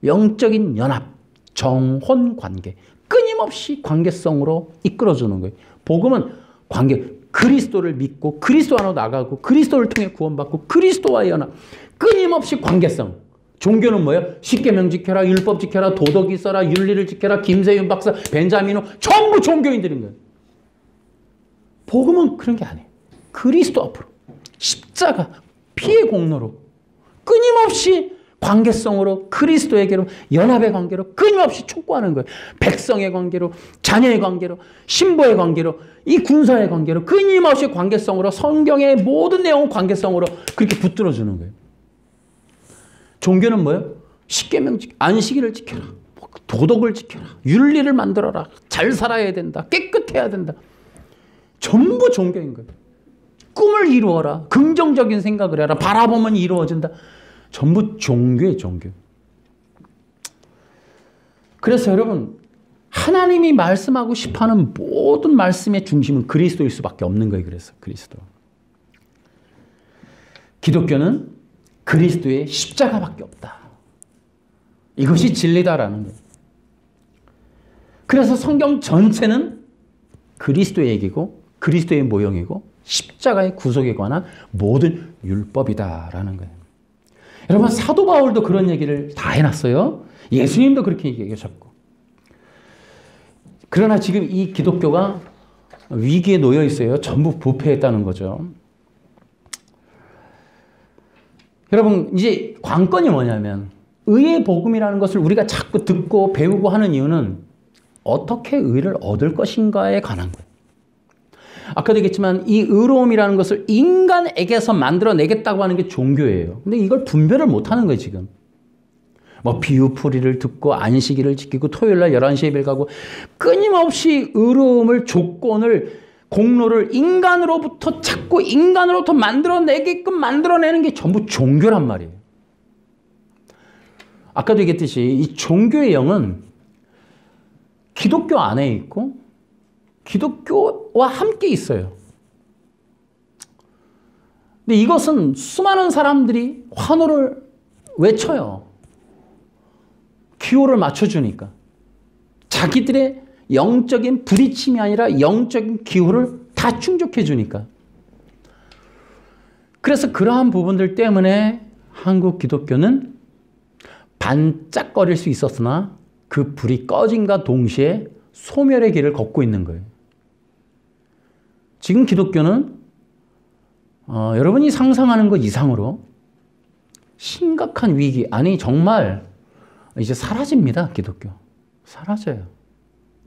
영적인 연합, 정혼 관계, 끊임없이 관계성으로 이끌어주는 거예요. 복음은 관계, 그리스도를 믿고 그리스도 안으로 나가고 그리스도를 통해 구원받고 그리스도와의 연합, 끊임없이 관계성. 종교는 뭐예요? 십계명 지켜라, 율법 지켜라, 도덕이 있어라, 윤리를 지켜라, 김세윤 박사, 벤자민 호 전부 종교인들인 거예요. 복음은 그런 게 아니에요. 그리스도 앞으로 십자가, 피의 공로로 끊임없이 관계성으로 그리스도에게로 연합의 관계로 끊임없이 촉구하는 거예요. 백성의 관계로, 자녀의 관계로, 신부의 관계로, 이 군사의 관계로 끊임없이 관계성으로 성경의 모든 내용을 관계성으로 그렇게 붙들어주는 거예요. 종교는 뭐예요? 십계명 안식일을 지켜라. 도덕을 지켜라. 윤리를 만들어라. 잘 살아야 된다. 깨끗해야 된다. 전부 종교인 거예요. 꿈을 이루어라. 긍정적인 생각을 해라. 바라보면 이루어진다. 전부 종교예요, 종교. 그래서 여러분, 하나님이 말씀하고 싶어하는 모든 말씀의 중심은 그리스도일 수밖에 없는 거예요. 그래서 그리스도. 기독교는 그리스도의 십자가밖에 없다. 이것이 진리다라는 거예요. 그래서 성경 전체는 그리스도의 얘기고 그리스도의 모형이고 십자가의 구속에 관한 모든 율법이다라는 거예요. 여러분 사도 바울도 그런 얘기를 다 해놨어요. 예수님도 그렇게 얘기하셨고. 그러나 지금 이 기독교가 위기에 놓여 있어요. 전부 부패했다는 거죠. 여러분 이제 관건이 뭐냐면 의의 복음이라는 것을 우리가 자꾸 듣고 배우고 하는 이유는 어떻게 의를 얻을 것인가에 관한 거예요. 아까도 얘기했지만 이 의로움이라는 것을 인간에게서 만들어내겠다고 하는 게 종교예요. 근데 이걸 분별을 못하는 거예요 지금. 뭐 비유풀이를 듣고 안식일을 지키고 토요일날 11시에 예배를 가고 끊임없이 의로움을 조건을 공로를 인간으로부터 찾고 인간으로부터 만들어내게끔 만들어내는 게 전부 종교란 말이에요. 아까도 얘기했듯이 이 종교의 영은 기독교 안에 있고 기독교와 함께 있어요. 근데 이것은 수많은 사람들이 환호를 외쳐요. 기호를 맞춰주니까. 자기들의 영적인 부딪힘이 아니라 영적인 기호를 다 충족해 주니까. 그래서 그러한 부분들 때문에 한국 기독교는 반짝거릴 수 있었으나 그 불이 꺼짐과 동시에 소멸의 길을 걷고 있는 거예요. 지금 기독교는 여러분이 상상하는 것 이상으로 심각한 위기, 아니 정말 이제 사라집니다. 기독교. 사라져요.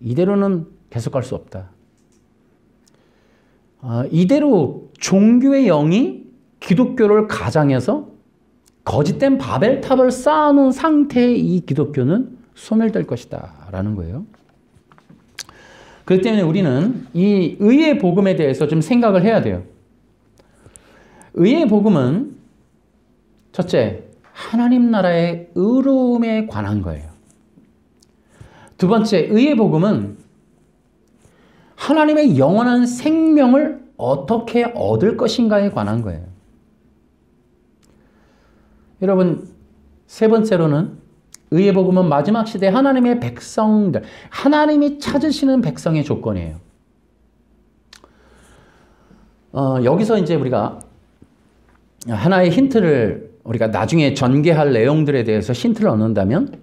이대로는 계속 갈 수 없다. 이대로 종교의 영이 기독교를 가장해서 거짓된 바벨탑을 쌓아놓은 상태의 이 기독교는 소멸될 것이다 라는 거예요. 그렇기 때문에 우리는 이 의의 복음에 대해서 좀 생각을 해야 돼요. 의의 복음은 첫째, 하나님 나라의 의로움에 관한 거예요. 두 번째, 의의 복음은 하나님의 영원한 생명을 어떻게 얻을 것인가에 관한 거예요. 여러분, 세 번째로는 의의 복음은 마지막 시대 하나님의 백성들, 하나님이 찾으시는 백성의 조건이에요. 여기서 이제 우리가 하나의 힌트를 우리가 나중에 전개할 내용들에 대해서 힌트를 얻는다면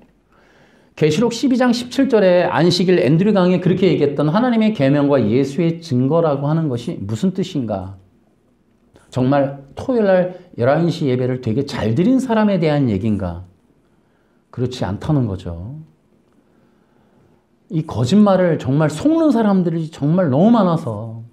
계시록 12장 17절에 안식일 앤드류 강에 그렇게 얘기했던 하나님의 계명과 예수의 증거라고 하는 것이 무슨 뜻인가? 정말 토요일날 11시 예배를 되게 잘 드린 사람에 대한 얘기인가? 그렇지 않다는 거죠. 이 거짓말을 정말 속는 사람들이 정말 너무 많아서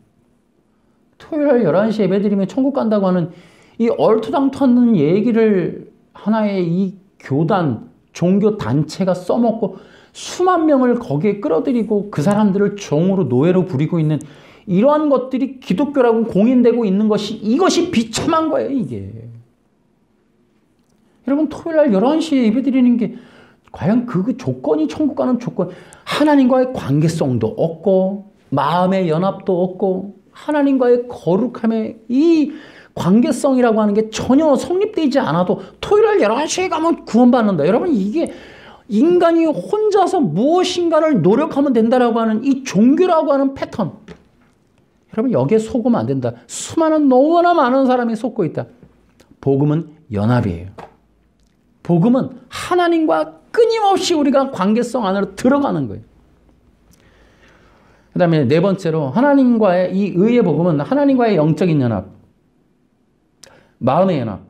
토요일 11시 예배 드리면 천국 간다고 하는 이 얼토당토하는 얘기를 하나의 이 교단, 종교 단체가 써먹고 수만 명을 거기에 끌어들이고 그 사람들을 종으로 노예로 부리고 있는 이러한 것들이 기독교라고 공인되고 있는 것이 이것이 비참한 거예요, 이게. 여러분, 토요일 날 11시에 예배 드리는 게 과연 그 조건이 천국 가는 조건, 하나님과의 관계성도 없고 마음의 연합도 없고 하나님과의 거룩함의 이 관계성이라고 하는 게 전혀 성립되지 않아도 토요일 날 11시에 가면 구원받는다. 여러분, 이게 인간이 혼자서 무엇인가를 노력하면 된다라고 하는 이 종교라고 하는 패턴. 여러분, 여기에 속으면 안 된다. 수많은 너무나 많은 사람이 속고 있다. 복음은 연합이에요. 복음은 하나님과 끊임없이 우리가 관계성 안으로 들어가는 거예요. 그 다음에 네 번째로 하나님과의 이 의의 복음은 하나님과의 영적인 연합, 마음의 연합,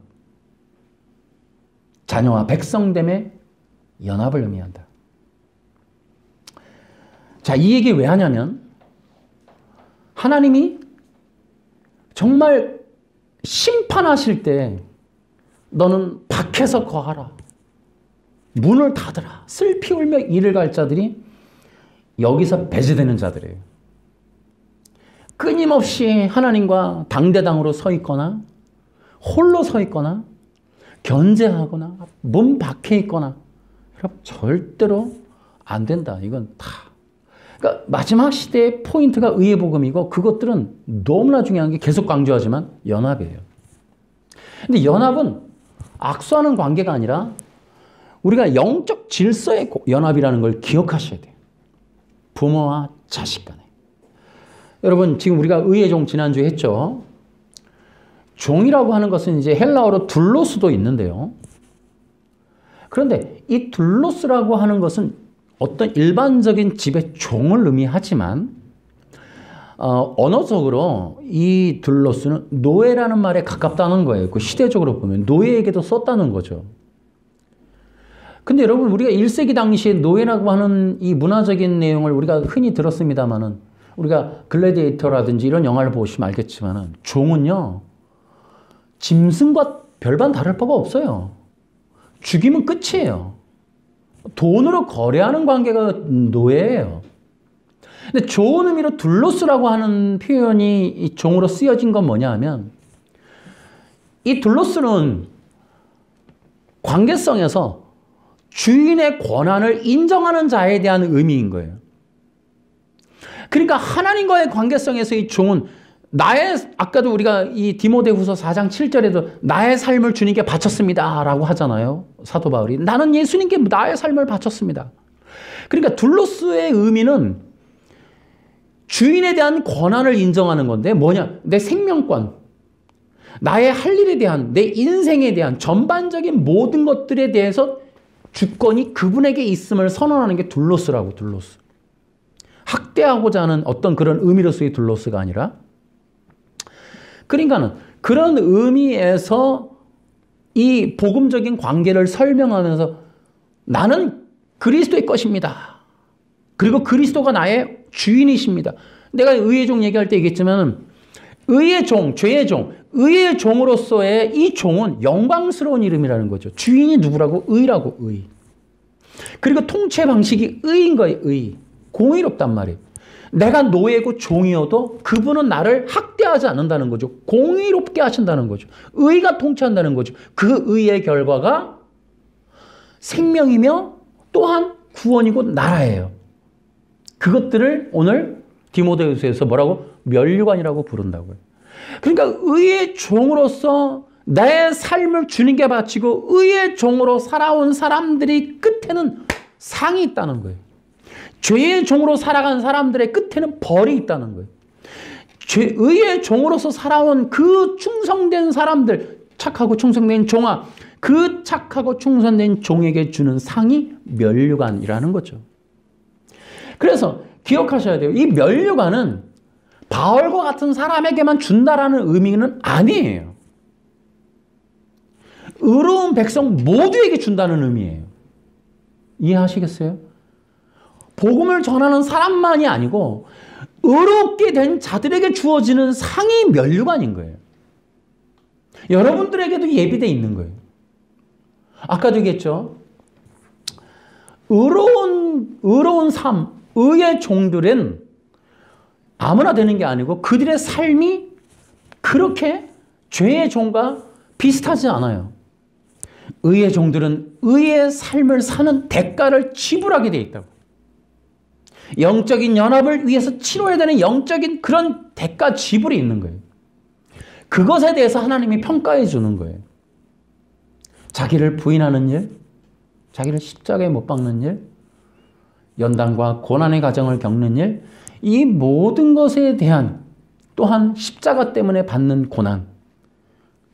자녀와 백성됨의 연합을 의미한다. 자, 이 얘기 왜 하냐면 하나님이 정말 심판하실 때 너는 밖에서 거하라, 문을 닫으라, 슬피 울며 이를 갈 자들이 여기서 배제되는 자들이에요. 끊임없이 하나님과 당대당으로 서 있거나 홀로 서 있거나 견제하거나 문 밖에 있거나, 여러분, 절대로 안 된다. 이건 다. 그러니까 마지막 시대의 포인트가 의의 복음이고 그것들은 너무나 중요한 게 계속 강조하지만 연합이에요. 근데 연합은 악수하는 관계가 아니라 우리가 영적 질서의 연합이라는 걸 기억하셔야 돼요. 부모와 자식 간에. 여러분, 지금 우리가 의의 종 지난주에 했죠. 종이라고 하는 것은 이제 헬라어로 둘로스도 있는데요. 그런데 이 둘로스라고 하는 것은 어떤 일반적인 집의 종을 의미하지만 언어적으로 이 둘로스는 노예라는 말에 가깝다는 거예요. 그 시대적으로 보면 노예에게도 썼다는 거죠. 근데 여러분, 우리가 1세기 당시에 노예라고 하는 이 문화적인 내용을 우리가 흔히 들었습니다만은, 우리가 글래디에이터라든지 이런 영화를 보시면 알겠지만은 종은요, 짐승과 별반 다를 바가 없어요. 죽이면 끝이에요. 돈으로 거래하는 관계가 노예예요. 근데 좋은 의미로 둘로스라고 하는 표현이 이 종으로 쓰여진 건 뭐냐 하면, 이 둘로스는 관계성에서 주인의 권한을 인정하는 자에 대한 의미인 거예요. 그러니까 하나님과의 관계성에서 이 종은 아까도 우리가 이 디모데후서 4장 7절에도 나의 삶을 주님께 바쳤습니다 라고 하잖아요. 사도 바울이. 나는 예수님께 나의 삶을 바쳤습니다. 그러니까 둘로스의 의미는 주인에 대한 권한을 인정하는 건데 뭐냐? 내 생명권, 나의 할 일에 대한, 내 인생에 대한 전반적인 모든 것들에 대해서 주권이 그분에게 있음을 선언하는 게 둘로스라고, 둘로스. 학대하고자 하는 어떤 그런 의미로서의 둘로스가 아니라, 그러니까는 그런 의미에서 이 복음적인 관계를 설명하면서 나는 그리스도의 것입니다. 그리고 그리스도가 나의 주인이십니다. 내가 의의 종 얘기할 때 얘기했지만 의의 종, 죄의 종, 의의 종으로서의 이 종은 영광스러운 이름이라는 거죠. 주인이 누구라고? 의라고, 의. 그리고 통치 방식이 의인 거예요, 의. 공의롭단 말이에요. 내가 노예고 종이어도 그분은 나를 학대하지 않는다는 거죠. 공의롭게 하신다는 거죠. 의가 통치한다는 거죠. 그 의의 결과가 생명이며 또한 구원이고 나라예요. 그것들을 오늘 디모데후서에서 뭐라고? 면류관이라고 부른다고요. 그러니까 의의 종으로서 내 삶을 주님께 바치고 의의 종으로 살아온 사람들이 끝에는 상이 있다는 거예요. 죄의 종으로 살아간 사람들의 끝에는 벌이 있다는 거예요. 의의 종으로서 살아온 그 충성된 사람들, 착하고 충성된 종아, 그 착하고 충성된 종에게 주는 상이 면류관이라는 거죠. 그래서 기억하셔야 돼요. 이 면류관은 바울과 같은 사람에게만 준다라는 의미는 아니에요. 의로운 백성 모두에게 준다는 의미예요. 이해하시겠어요? 복음을 전하는 사람만이 아니고 의롭게 된 자들에게 주어지는 상이 면류관인 거예요. 여러분들에게도 예비되어 있는 거예요. 아까도 얘기했죠. 의로운 삶, 의의 종들은 아무나 되는 게 아니고 그들의 삶이 그렇게 죄의 종과 비슷하지 않아요. 의의 종들은 의의 삶을 사는 대가를 지불하게 되어 있다고. 영적인 연합을 위해서 치러야 되는 영적인 그런 대가 지불이 있는 거예요. 그것에 대해서 하나님이 평가해 주는 거예요. 자기를 부인하는 일, 자기를 십자가에 못 박는 일, 연단과 고난의 과정을 겪는 일, 이 모든 것에 대한 또한 십자가 때문에 받는 고난,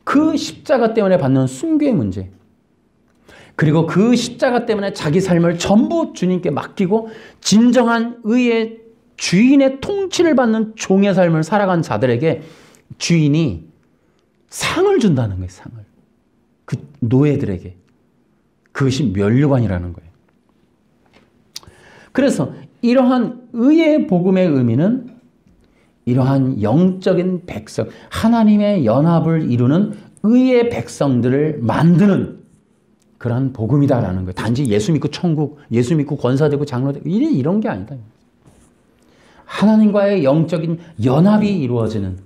그 십자가 때문에 받는 순교의 문제, 그리고 그 십자가 때문에 자기 삶을 전부 주님께 맡기고 진정한 의의 주인의 통치를 받는 종의 삶을 살아간 자들에게 주인이 상을 준다는 거예요. 상을. 그 노예들에게. 그것이 면류관이라는 거예요. 그래서 이러한 의의 복음의 의미는 이러한 영적인 백성, 하나님의 연합을 이루는 의의 백성들을 만드는 그런 복음이다라는 거예요. 단지 예수 믿고 천국, 예수 믿고 권사되고 장로되고 이런 게 아니다. 하나님과의 영적인 연합이 이루어지는,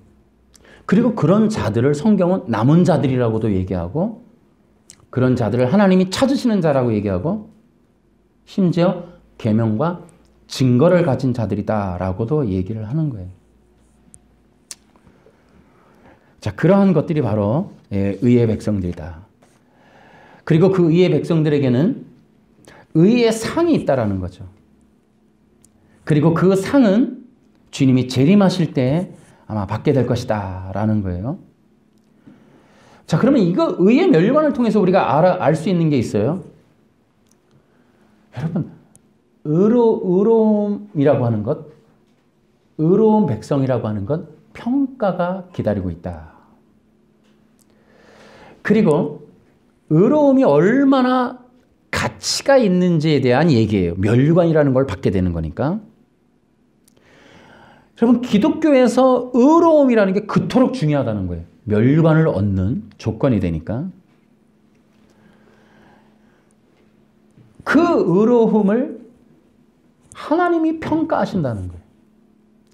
그리고 그런 자들을 성경은 남은 자들이라고도 얘기하고 그런 자들을 하나님이 찾으시는 자라고 얘기하고 심지어 계명과 증거를 가진 자들이다라고도 얘기를 하는 거예요. 자, 그러한 것들이 바로 의의 백성들이다. 그리고 그 의의 백성들에게는 의의 상이 있다라는 거죠. 그리고 그 상은 주님이 재림하실 때 아마 받게 될 것이다 라는 거예요. 자, 그러면 이거 의의 면류관을 통해서 우리가 알 수 있는 게 있어요. 여러분, 의로움이라고 하는 것, 의로운 백성이라고 하는 것, 평가가 기다리고 있다. 그리고 의로움이 얼마나 가치가 있는지에 대한 얘기예요. 면류관이라는 걸 받게 되는 거니까. 여러분, 기독교에서 의로움이라는 게 그토록 중요하다는 거예요. 면류관을 얻는 조건이 되니까. 그 의로움을 하나님이 평가하신다는 거예요.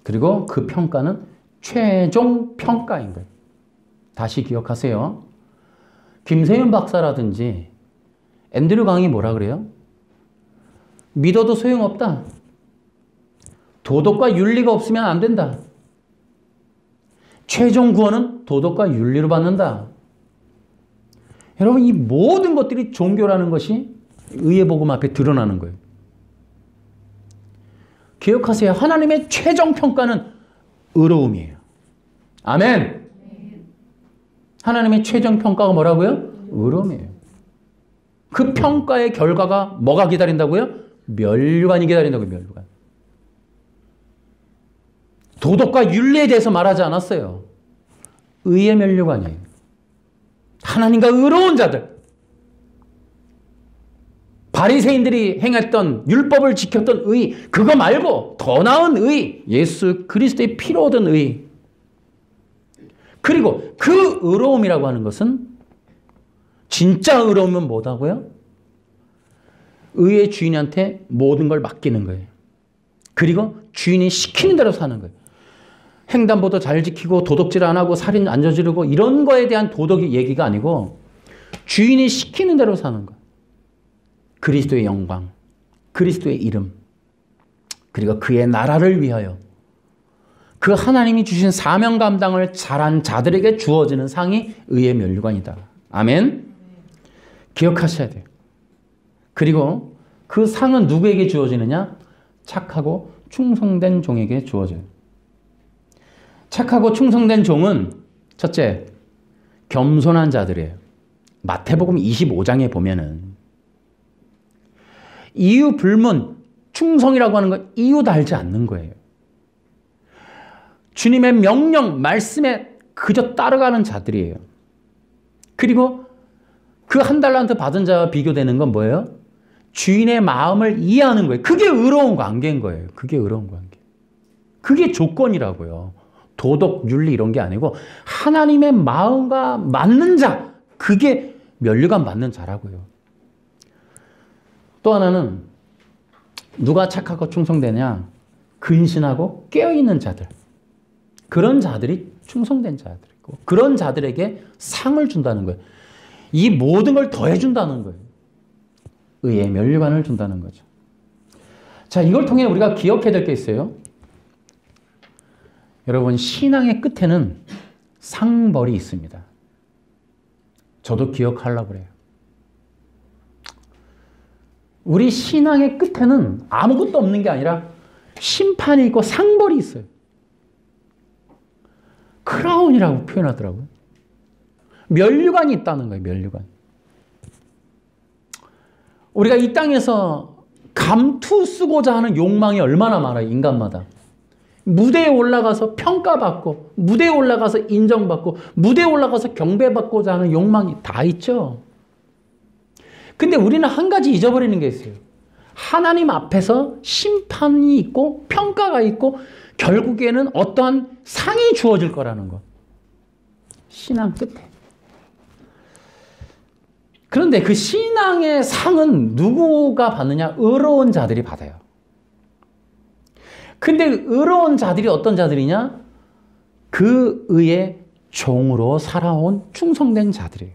그리고 그 평가는 최종 평가인 거예요. 다시 기억하세요. 김세윤 박사라든지 앤드류 강이 뭐라 그래요? 믿어도 소용없다. 도덕과 윤리가 없으면 안 된다. 최종 구원은 도덕과 윤리로 받는다. 여러분, 이 모든 것들이 종교라는 것이 의의 복음 앞에 드러나는 거예요. 기억하세요. 하나님의 최종 평가는 의로움이에요. 아멘. 하나님의 최종 평가가 뭐라고요? 의로움이에요. 그 평가의 결과가 뭐가 기다린다고요? 면류관이 기다린다고요. 면류관. 도덕과 윤리에 대해서 말하지 않았어요. 의의 면류관이에요. 하나님과 의로운 자들, 바리새인들이 행했던 율법을 지켰던 의, 그거 말고 더 나은 의, 예수 그리스도의 피로 얻은 의. 그리고 그 의로움이라고 하는 것은 진짜 의로움은 뭐다고요? 의의 주인한테 모든 걸 맡기는 거예요. 그리고 주인이 시키는 대로 사는 거예요. 횡단보도 잘 지키고 도둑질 안 하고 살인 안 저지르고 이런 거에 대한 도덕의 얘기가 아니고 주인이 시키는 대로 사는 거예요. 그리스도의 영광, 그리스도의 이름, 그리고 그의 나라를 위하여 그 하나님이 주신 사명 감당을 잘한 자들에게 주어지는 상이 의의 면류관이다. 아멘. 기억하셔야 돼요. 그리고 그 상은 누구에게 주어지느냐? 착하고 충성된 종에게 주어져요. 착하고 충성된 종은 첫째, 겸손한 자들이에요. 마태복음 25장에 보면은 이유 불문, 충성이라고 하는 건 이유 달지 않는 거예요. 주님의 명령, 말씀에 그저 따라가는 자들이에요. 그리고 그 한 달란트 받은 자와 비교되는 건 뭐예요? 주인의 마음을 이해하는 거예요. 그게 의로운 관계인 거예요. 그게 의로운 관계. 그게 조건이라고요. 도덕, 윤리 이런 게 아니고 하나님의 마음과 맞는 자, 그게 면류관 받는 자라고요. 또 하나는 누가 착하고 충성되냐? 근신하고 깨어있는 자들. 그런 자들이 충성된 자들이고 그런 자들에게 상을 준다는 거예요. 이 모든 걸 더해준다는 거예요. 의의 면류관을 준다는 거죠. 자, 이걸 통해 우리가 기억해야 될 게 있어요. 여러분, 신앙의 끝에는 상벌이 있습니다. 저도 기억하려고 그래요. 우리 신앙의 끝에는 아무것도 없는 게 아니라 심판이 있고 상벌이 있어요. 크라운이라고 표현하더라고요. 면류관이 있다는 거예요. 면류관. 우리가 이 땅에서 감투 쓰고자 하는 욕망이 얼마나 많아요. 인간마다. 무대에 올라가서 평가받고 무대에 올라가서 인정받고 무대에 올라가서 경배받고자 하는 욕망이 다 있죠. 근데 우리는 한 가지 잊어버리는 게 있어요. 하나님 앞에서 심판이 있고 평가가 있고 결국에는 어떠한 상이 주어질 거라는 거. 신앙 끝에. 그런데 그 신앙의 상은 누구가 받느냐? 의로운 자들이 받아요. 근데 의로운 자들이 어떤 자들이냐? 그 의의 종으로 살아온 충성된 자들이에요.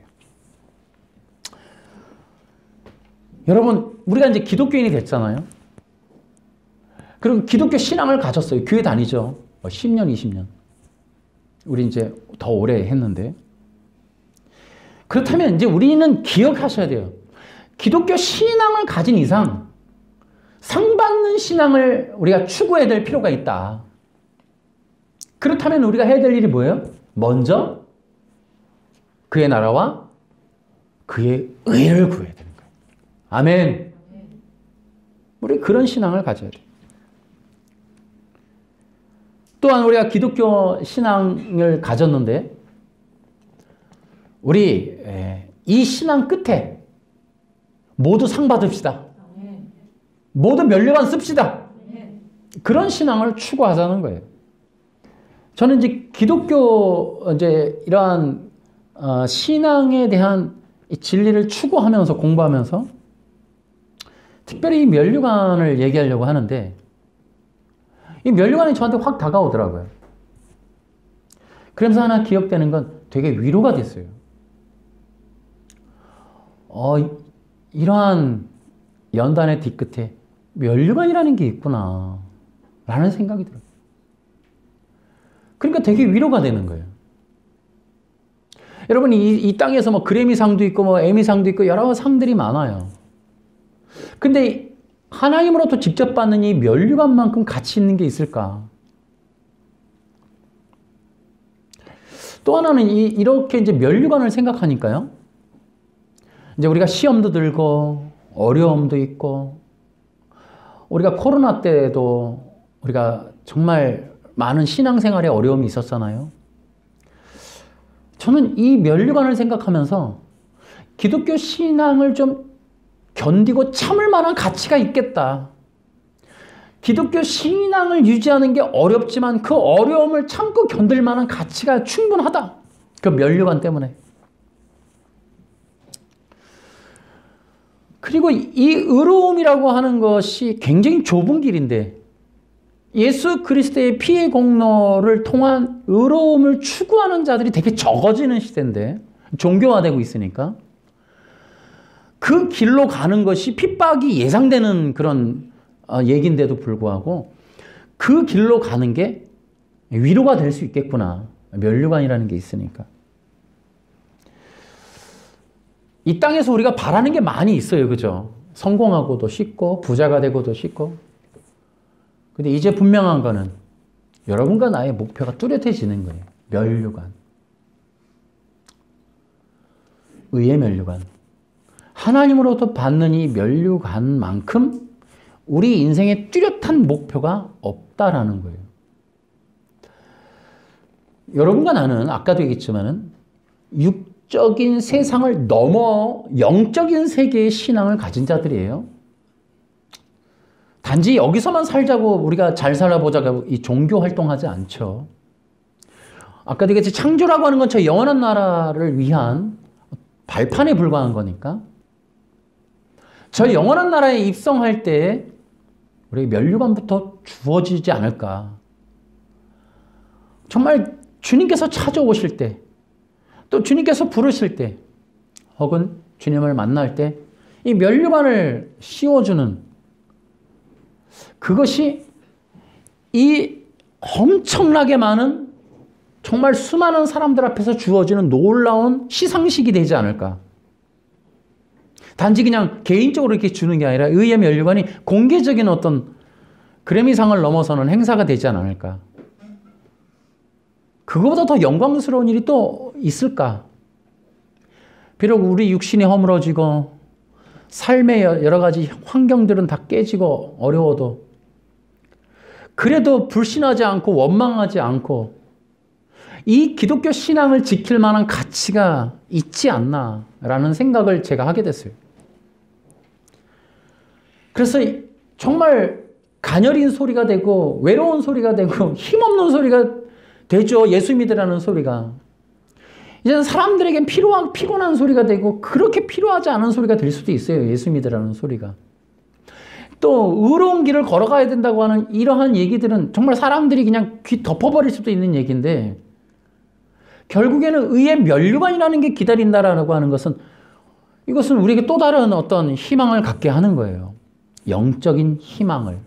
여러분, 우리가 이제 기독교인이 됐잖아요. 그리고 기독교 신앙을 가졌어요. 교회 다니죠. 10년, 20년. 우리 이제 더 오래 했는데. 그렇다면 이제 우리는 기억하셔야 돼요. 기독교 신앙을 가진 이상 상 받는 신앙을 우리가 추구해야 될 필요가 있다. 그렇다면 우리가 해야 될 일이 뭐예요? 먼저 그의 나라와 그의 의를 구해야 되는 거예요. 아멘. 우리 그런 신앙을 가져야 돼요. 또한 우리가 기독교 신앙을 가졌는데 우리 이 신앙 끝에 모두 상 받읍시다. 모두 면류관 씁시다. 그런 신앙을 추구하자는 거예요. 저는 이제 기독교 이러한 신앙에 대한 이 진리를 추구하면서 공부하면서 특별히 이 면류관을 얘기하려고 하는데 이 면류관이 저한테 확 다가오더라고요. 그러면서 하나 기억되는 건 되게 위로가 됐어요. 이러한 연단의 뒤끝에 면류관이라는 게 있구나 라는 생각이 들어요. 그러니까 되게 위로가 되는 거예요. 여러분, 이 땅에서 뭐 그래미상도 있고 뭐 에미상도 있고 여러 상들이 많아요. 근데 하나님으로부터 직접 받는 이 면류관만큼 가치 있는 게 있을까? 또 하나는 이렇게 이제 면류관을 생각하니까요. 이제 우리가 시험도 들고 어려움도 있고 우리가 코로나 때도 우리가 정말 많은 신앙생활에 어려움이 있었잖아요. 저는 이 면류관을 생각하면서 기독교 신앙을 좀 견디고 참을 만한 가치가 있겠다. 기독교 신앙을 유지하는 게 어렵지만 그 어려움을 참고 견딜 만한 가치가 충분하다. 그 면류관 때문에. 그리고 이 의로움이라고 하는 것이 굉장히 좁은 길인데 예수 그리스도의 피의 공로를 통한 의로움을 추구하는 자들이 되게 적어지는 시대인데, 종교화되고 있으니까 그 길로 가는 것이 핍박이 예상되는 그런 얘기인데도 불구하고 그 길로 가는 게 위로가 될 수 있겠구나. 면류관이라는 게 있으니까. 이 땅에서 우리가 바라는 게 많이 있어요. 그죠? 성공하고도 쉽고 부자가 되고도 쉽고. 근데 이제 분명한 거는 여러분과 나의 목표가 뚜렷해지는 거예요. 면류관. 의의 면류관. 하나님으로부터 받는 이 면류관만큼 우리 인생에 뚜렷한 목표가 없다라는 거예요. 여러분과 나는 아까도 얘기했지만은 육적인 세상을 넘어 영적인 세계의 신앙을 가진 자들이에요. 단지 여기서만 살자고 우리가 잘 살아보자고 이 종교 활동하지 않죠. 아까도 얘기했지, 창조라고 하는 건 저 영원한 나라를 위한 발판에 불과한 거니까 저 영원한 나라에 입성할 때 우리 면류관부터 주어지지 않을까. 정말 주님께서 찾아오실 때, 또 주님께서 부르실 때, 혹은 주님을 만날 때 이 면류관을 씌워주는 그것이 이 엄청나게 많은 정말 수많은 사람들 앞에서 주어지는 놀라운 시상식이 되지 않을까. 단지 그냥 개인적으로 이렇게 주는 게 아니라 의의 면류관이 공개적인 어떤 그래미상을 넘어서는 행사가 되지 않을까. 그거보다 더 영광스러운 일이 또 있을까? 비록 우리 육신이 허물어지고 삶의 여러 가지 환경들은 다 깨지고 어려워도 그래도 불신하지 않고 원망하지 않고 이 기독교 신앙을 지킬 만한 가치가 있지 않나라는 생각을 제가 하게 됐어요. 그래서 정말 가녀린 소리가 되고 외로운 소리가 되고 힘없는 소리가 되죠. 예수 믿으라는 소리가. 이제는 사람들에겐 피곤한 소리가 되고 그렇게 필요하지 않은 소리가 될 수도 있어요. 예수 믿으라는 소리가. 또 의로운 길을 걸어가야 된다고 하는 이러한 얘기들은 정말 사람들이 그냥 귀 덮어버릴 수도 있는 얘기인데 결국에는 의의 면류관이라는 게 기다린다라고 하는 것은 이것은 우리에게 또 다른 어떤 희망을 갖게 하는 거예요. 영적인 희망을.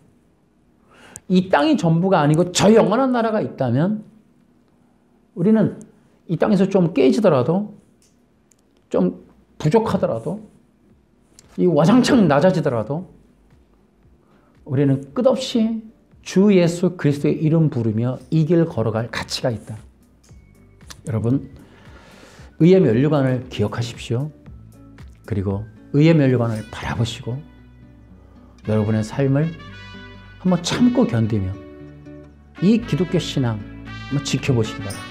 이 땅이 전부가 아니고 저 영원한 나라가 있다면 우리는 이 땅에서 좀 깨지더라도 좀 부족하더라도 이 와장창 낮아지더라도 우리는 끝없이 주 예수 그리스도의 이름 부르며 이 길 걸어갈 가치가 있다. 여러분, 의의 면류관을 기억하십시오. 그리고 의의 면류관을 바라보시고 여러분의 삶을 한번 참고 견디며 이 기독교 신앙 한번 지켜보시기 바랍니다.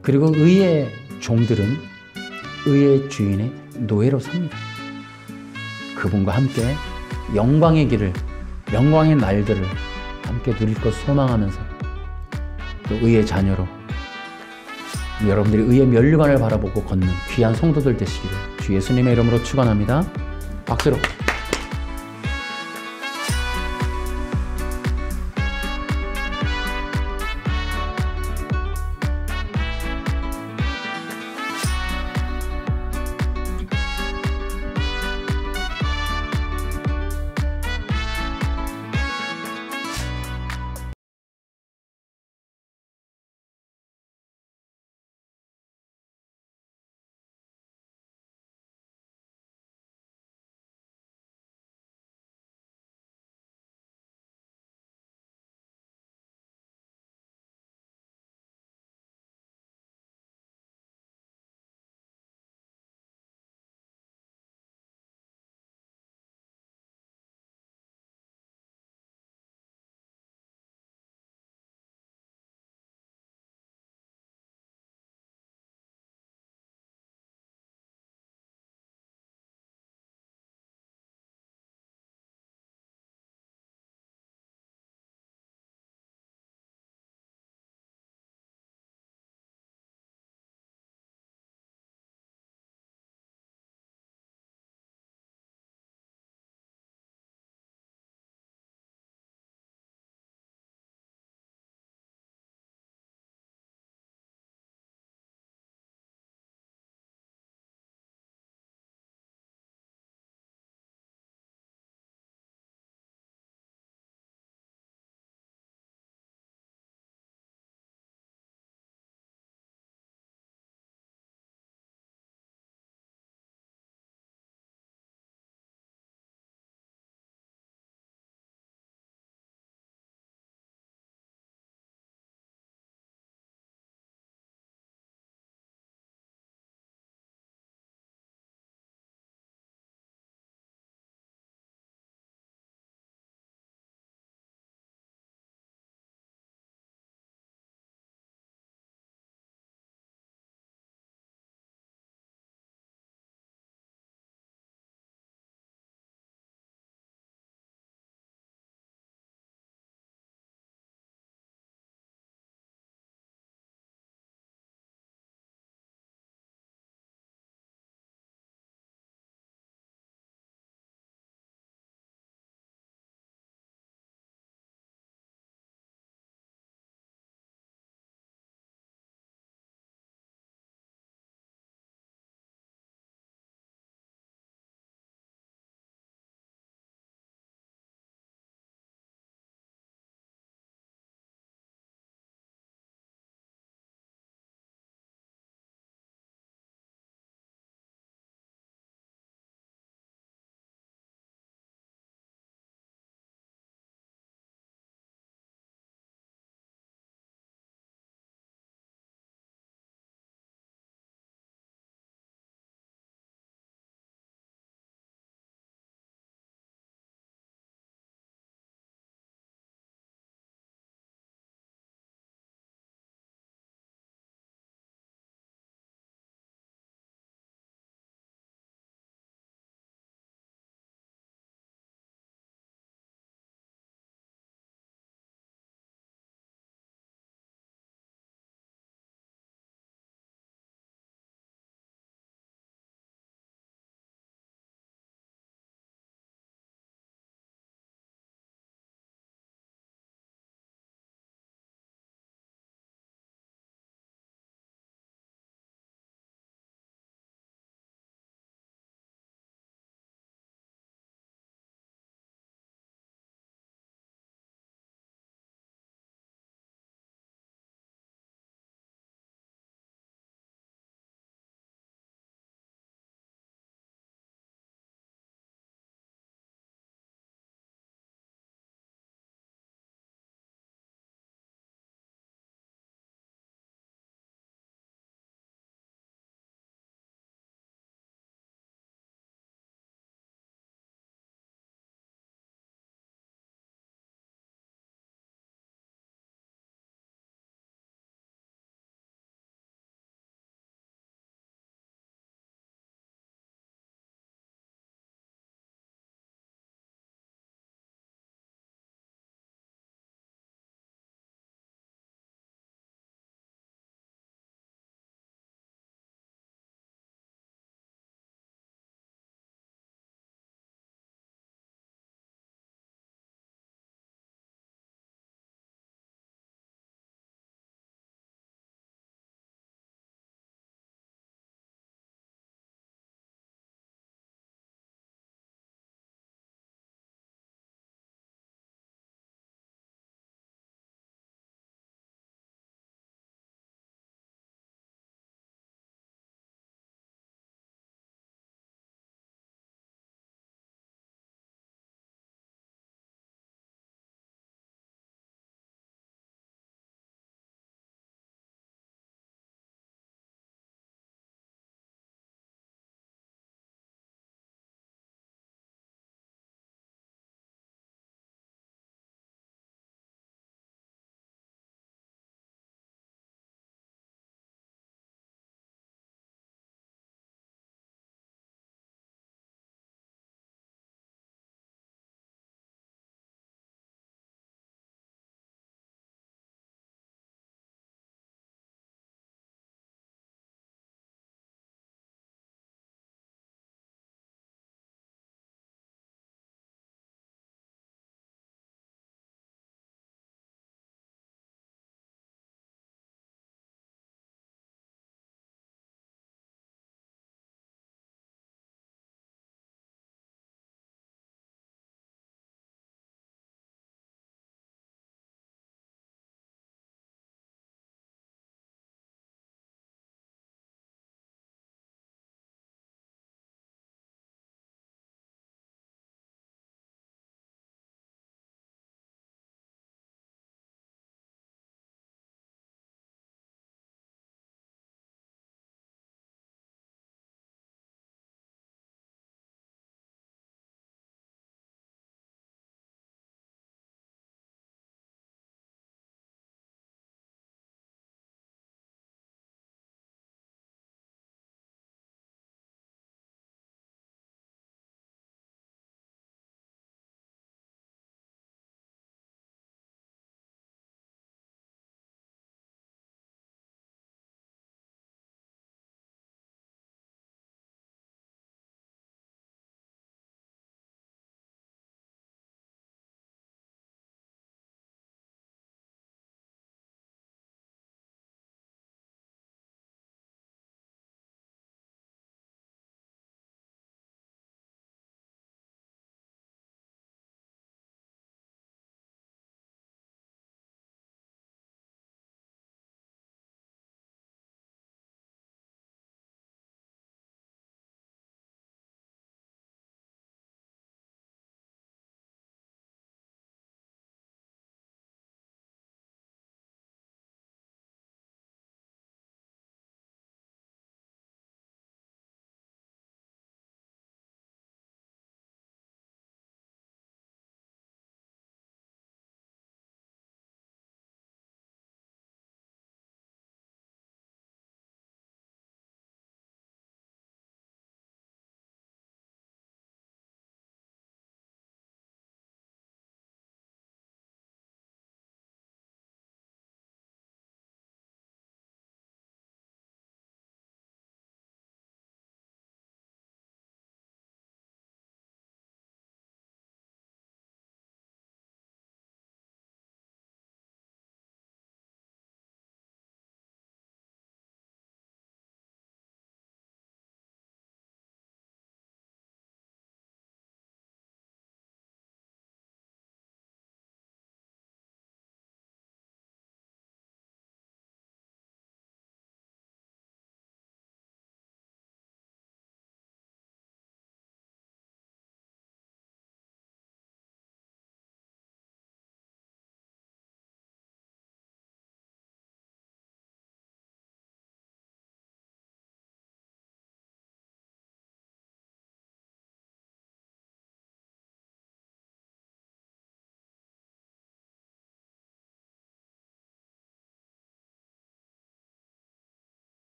그리고 의의 종들은 의의 주인의 노예로 삽니다. 그분과 함께 영광의 길을, 영광의 날들을 함께 누릴 것 소망하면서 또 의의 자녀로 여러분들이 의의 면류관을 바라보고 걷는 귀한 성도들 되시기를 주 예수님의 이름으로 축원합니다. 박수로